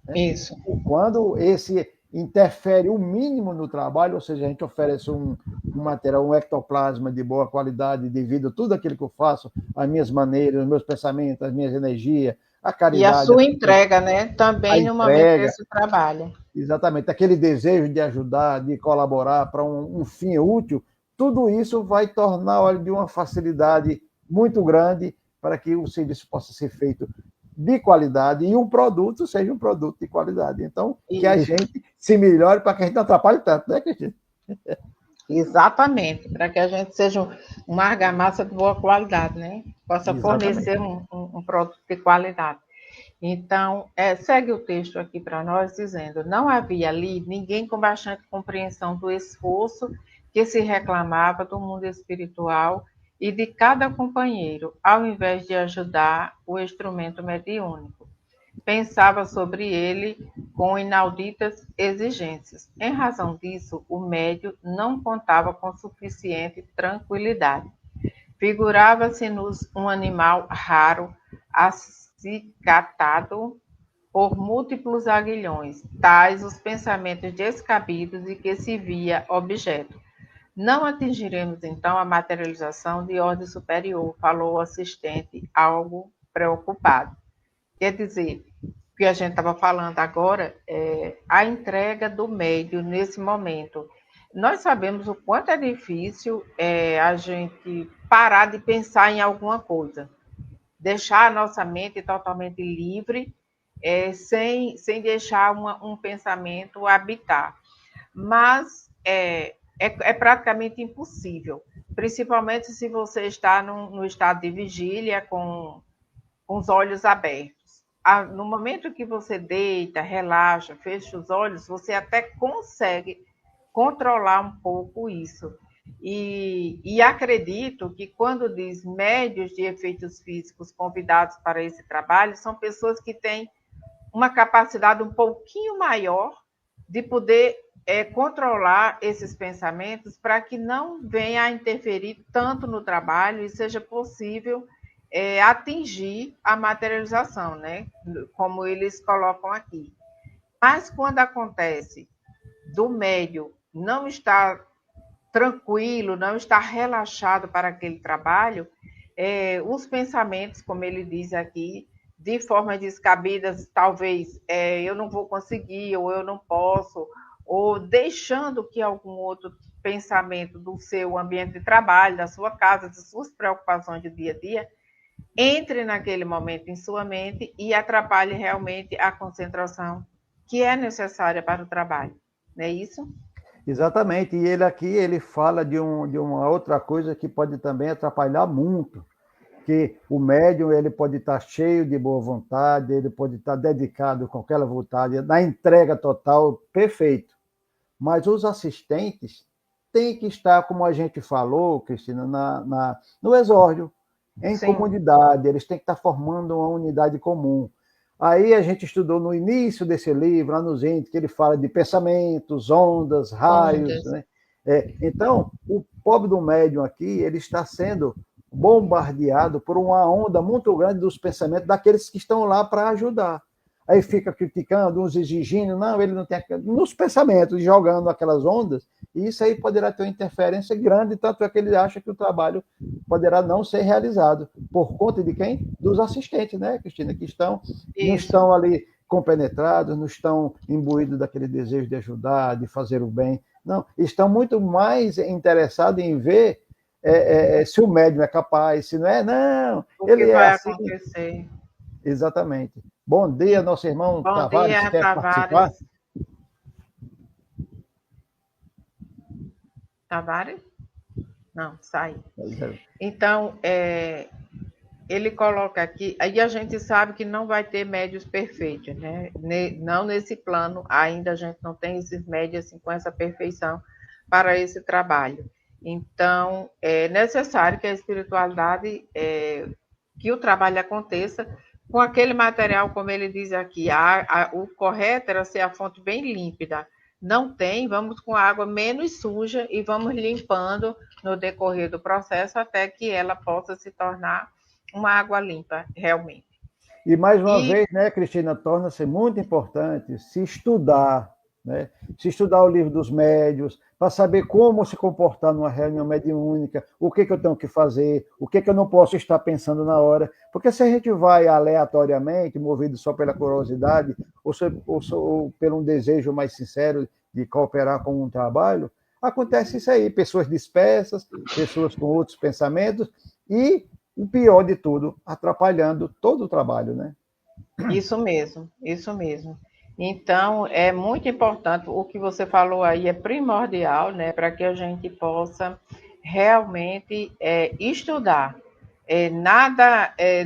Né? Isso. Quando esse interfere o mínimo no trabalho, ou seja, a gente oferece um material, um ectoplasma de boa qualidade, devido a tudo aquilo que eu faço, as minhas maneiras, os meus pensamentos, as minhas energias, a caridade. E a sua entrega, né? Também no momento desse trabalho. Exatamente, aquele desejo de ajudar, de colaborar para um fim útil, tudo isso vai tornar de uma facilidade muito grande para que o serviço possa ser feito de qualidade e o produto seja um produto de qualidade. Então, que a gente se melhore para que a gente não atrapalhe tanto, né, Cristina? Exatamente, para que a gente seja uma argamassa de boa qualidade, né? Possa fornecer um produto de qualidade. Então, segue o texto aqui para nós, dizendo: não havia ali ninguém com bastante compreensão do esforço que se reclamava do mundo espiritual e de cada companheiro, ao invés de ajudar o instrumento mediúnico. Pensava sobre ele com inauditas exigências. Em razão disso, o médio não contava com suficiente tranquilidade. Figurava-se-nos um animal raro, acicatado por múltiplos aguilhões, tais os pensamentos descabidos e que se via objeto. Não atingiremos, então, a materialização de ordem superior, falou o assistente, algo preocupado. Quer dizer, o que a gente estava falando agora é a entrega do médio nesse momento. Nós sabemos o quanto é difícil a gente parar de pensar em alguma coisa, deixar a nossa mente totalmente livre, sem deixar um pensamento habitar. Mas é praticamente impossível, principalmente se você está no estado de vigília com os olhos abertos. No momento que você deita, relaxa, fecha os olhos, você até consegue controlar um pouco isso. E acredito que quando diz médios de efeitos físicos convidados para esse trabalho, são pessoas que têm uma capacidade um pouquinho maior de poder controlar esses pensamentos para que não venha a interferir tanto no trabalho e seja possível atingir a materialização, né? Como eles colocam aqui. Mas quando acontece do médium não estar tranquilo, não estar relaxado para aquele trabalho, os pensamentos, como ele diz aqui, de forma descabidas, talvez eu não vou conseguir, ou eu não posso, ou deixando que algum outro pensamento do seu ambiente de trabalho, da sua casa, das suas preocupações de dia a dia, entre naquele momento em sua mente e atrapalhe realmente a concentração que é necessária para o trabalho. Não é isso? Exatamente. E ele aqui ele fala de uma outra coisa que pode também atrapalhar muito, que o médium ele pode estar cheio de boa vontade, ele pode estar dedicado com aquela vontade, na entrega total, perfeito. Mas os assistentes têm que estar, como a gente falou, Cristina, no exórdio, em Sim. comunidade, eles têm que estar formando uma unidade comum. Aí a gente estudou no início desse livro, lá nos índices, que ele fala de pensamentos, ondas, raios. Né? Então, o pobre do médium aqui, ele está sendo bombardeado por uma onda muito grande dos pensamentos daqueles que estão lá para ajudar. Aí fica criticando, uns exigindo, não, ele não tem... Nos pensamentos, jogando aquelas ondas, e isso aí poderá ter uma interferência grande, tanto é que ele acha que o trabalho poderá não ser realizado. Por conta de quem? Dos assistentes, né, Cristina? Que não estão ali compenetrados, não estão imbuídos daquele desejo de ajudar, de fazer o bem. Não, estão muito mais interessados em ver se o médium é capaz, se não é, não. O que vai acontecer. Exatamente. Bom dia, nosso irmão Bom Tavares, dia, quer participar? Tavares. Tavares? Não, sai. Então, ele coloca aqui, aí a gente sabe que não vai ter médios perfeitos, né? Não nesse plano, ainda a gente não tem esses médios assim, com essa perfeição para esse trabalho. Então, é necessário que a espiritualidade, que o trabalho aconteça com aquele material, como ele diz aqui, o correto era ser a fonte bem límpida. Não tem, vamos com a água menos suja e vamos limpando no decorrer do processo até que ela possa se tornar uma água limpa, realmente. E mais uma vez, né, Cristina, torna-se muito importante se estudar, né? Se estudar o livro dos médios, para saber como se comportar numa reunião mediúnica, o que eu tenho que fazer, o que eu não posso estar pensando na hora. Porque se a gente vai aleatoriamente, movido só pela curiosidade, ou pelo um desejo mais sincero de cooperar com um trabalho, acontece isso aí, pessoas dispersas, pessoas com outros pensamentos, e o pior de tudo, atrapalhando todo o trabalho, né? Isso mesmo, isso mesmo. Então, é muito importante, o que você falou aí é primordial, né, para que a gente possa realmente estudar.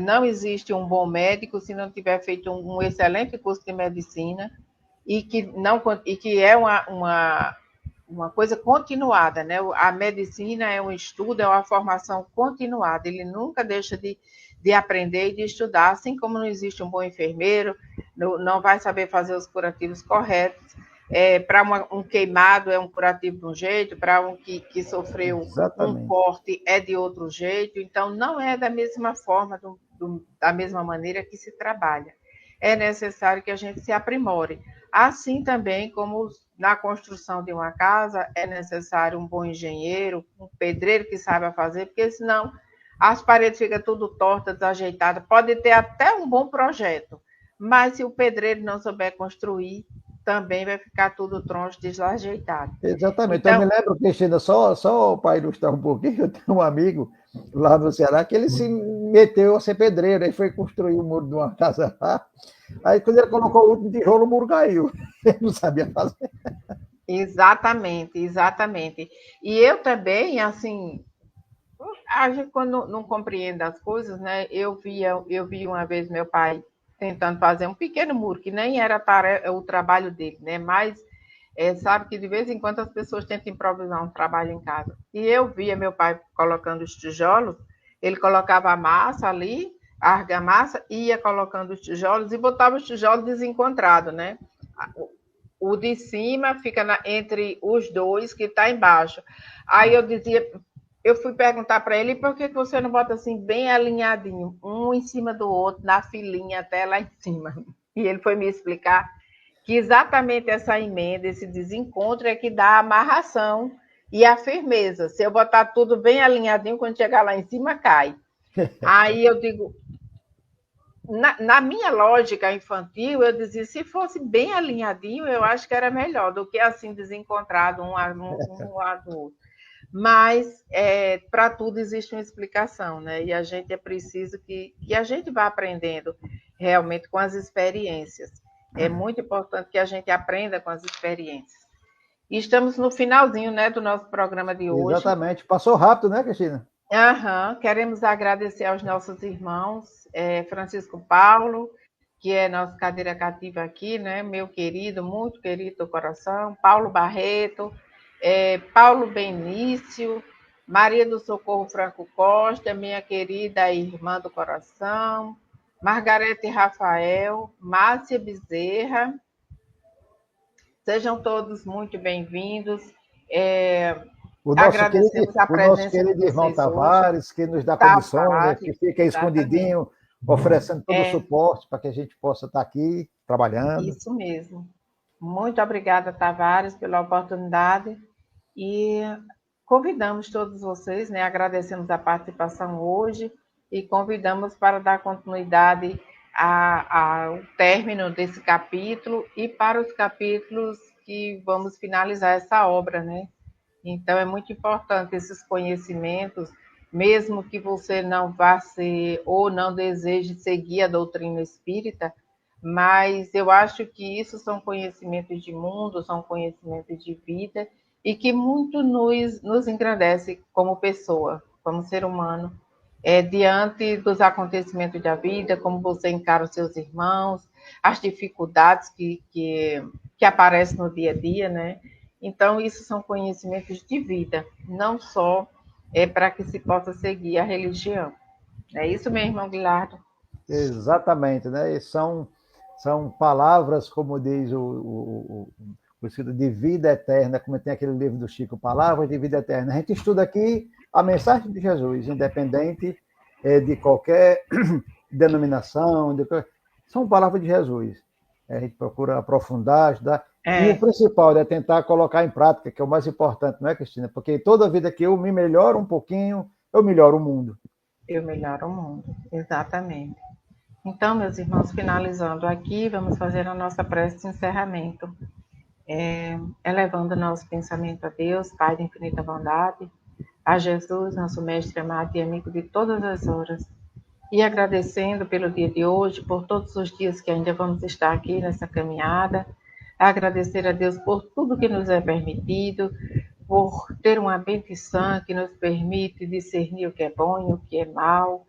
Não existe um bom médico se não tiver feito um excelente curso de medicina e que é uma coisa continuada, né? A medicina é um estudo, é uma formação continuada, ele nunca deixa de aprender e de estudar, assim como não existe um bom enfermeiro, não vai saber fazer os curativos corretos. Para um queimado é um curativo de um jeito, para um que sofreu um Exatamente. corte é de outro jeito, então não é da mesma forma, da mesma maneira que se trabalha. É necessário que a gente se aprimore. Assim também como na construção de uma casa é necessário um bom engenheiro, um pedreiro que saiba fazer, porque senão as paredes ficam tudo tortas, desajeitadas. Pode ter até um bom projeto, mas se o pedreiro não souber construir, também vai ficar tudo troncho, desajeitado. Exatamente. Então, eu me Então, lembro, Cristina, só para ilustrar um pouquinho, eu tenho um amigo lá no Ceará que ele se meteu a ser pedreiro, aí foi construir o muro de uma casa lá. Aí, quando ele colocou o último tijolo, o muro caiu. Ele não sabia fazer. exatamente, exatamente. E eu também, assim, a gente quando não compreende as coisas, né? Eu vi uma vez meu pai tentando fazer um pequeno muro, que nem era o trabalho dele, né? Mas sabe que de vez em quando as pessoas tentam improvisar um trabalho em casa. E eu via meu pai colocando os tijolos, ele colocava a massa ali, a argamassa, ia colocando os tijolos e botava os tijolos desencontrados, né? O de cima fica entre os dois que está embaixo. Aí eu dizia, eu fui perguntar para ele por que você não bota assim bem alinhadinho, um em cima do outro, na filinha até lá em cima. E ele foi me explicar que exatamente essa emenda, esse desencontro é que dá a amarração e a firmeza. Se eu botar tudo bem alinhadinho, quando chegar lá em cima, cai. Aí eu digo, na minha lógica infantil, eu dizia, se fosse bem alinhadinho, eu acho que era melhor do que assim desencontrado um lado do outro. Mas para tudo existe uma explicação, né? E a gente é preciso que a gente vá aprendendo realmente com as experiências. É muito importante que a gente aprenda com as experiências. E estamos no finalzinho, né, do nosso programa de hoje. Exatamente. Passou rápido, né, Cristina? Queremos agradecer aos nossos irmãos, Francisco Paulo, que é nosso cadeira cativa aqui, né? Meu querido, muito querido do coração, Paulo Barreto, Paulo Benício, Maria do Socorro Franco Costa, minha querida irmã do coração, Margarete Rafael, Márcia Bezerra, sejam todos muito bem-vindos. Agradecemos a O nosso presença de querido irmão vocês hoje. Tavares, que nos dá condições, né, que Tavares, fica exatamente. escondidinho, oferecendo todo o É, suporte para que a gente possa estar aqui trabalhando. isso mesmo. Muito obrigada, Tavares, pela oportunidade e convidamos todos vocês, né? Agradecemos a participação hoje e convidamos para dar continuidade ao término desse capítulo e para os capítulos que vamos finalizar essa obra, né? Então, é muito importante esses conhecimentos, mesmo que você não vá ser ou não deseje seguir a doutrina espírita, mas eu acho que isso são conhecimentos de mundo, são conhecimentos de vida, e que muito nos engrandece como pessoa, como ser humano, diante dos acontecimentos da vida, como você encara os seus irmãos, as dificuldades que aparecem no dia a dia, né? Então, isso são conhecimentos de vida, não só para que se possa seguir a religião. É isso, meu irmão Guilherme? Exatamente, né? E são palavras, como diz o escrito de vida eterna, como tem aquele livro do Chico, Palavras de Vida Eterna. A gente estuda aqui a mensagem de Jesus, independente de qualquer denominação, são palavras de Jesus. A gente procura aprofundar, estudar. E o principal é tentar colocar em prática, que é o mais importante, não é, Cristina? Porque toda vida que eu me melhoro um pouquinho, eu melhoro o mundo. Eu melhoro o mundo, exatamente. Então, meus irmãos, finalizando aqui, vamos fazer a nossa prece de encerramento, elevando nosso pensamento a Deus, Pai de infinita bondade, a Jesus, nosso mestre amado e amigo de todas as horas, e agradecendo pelo dia de hoje, por todos os dias que ainda vamos estar aqui nessa caminhada, agradecer a Deus por tudo que nos é permitido, por ter uma mente sã que nos permite discernir o que é bom e o que é mal,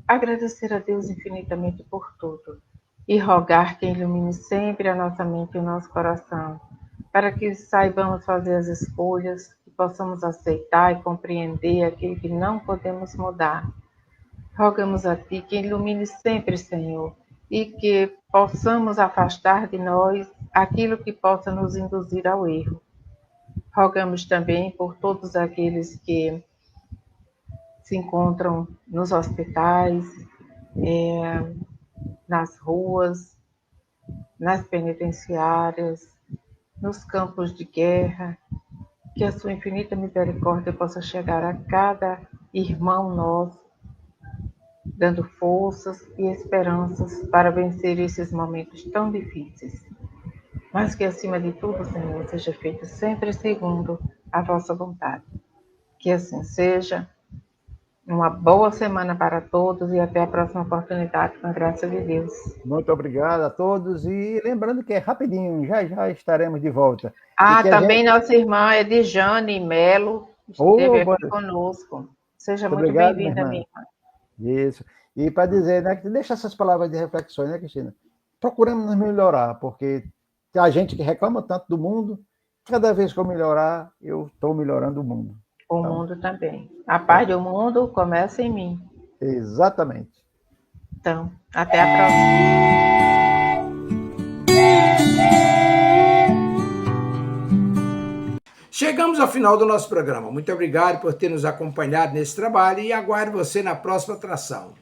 agradecer a Deus infinitamente por tudo e rogar que ilumine sempre a nossa mente e o nosso coração, para que saibamos fazer as escolhas, que possamos aceitar e compreender aquilo que não podemos mudar. Rogamos a Ti que ilumine sempre, Senhor, e que possamos afastar de nós aquilo que possa nos induzir ao erro. Rogamos também por todos aqueles que se encontram nos hospitais, nas ruas, nas penitenciárias, nos campos de guerra, que a sua infinita misericórdia possa chegar a cada irmão nosso, dando forças e esperanças para vencer esses momentos tão difíceis. Mas que, acima de tudo, Senhor, seja feito sempre segundo a vossa vontade. Que assim seja. Uma boa semana para todos e até a próxima oportunidade, com a graça de Deus. Muito obrigado a todos. E lembrando que é rapidinho, já já estaremos de volta. Também nossa irmã Edjane Melo esteve aqui conosco. Seja muito bem-vinda, minha irmã. Isso. E para dizer, né, que deixa essas palavras de reflexões, né, Cristina? Procuramos nos melhorar, porque a gente que reclama tanto do mundo, cada vez que eu melhorar, eu estou melhorando o mundo. O mundo também. A paz do mundo começa em mim. Exatamente. Então, até a próxima. Chegamos ao final do nosso programa. Muito obrigado por ter nos acompanhado nesse trabalho e aguardo você na próxima atração.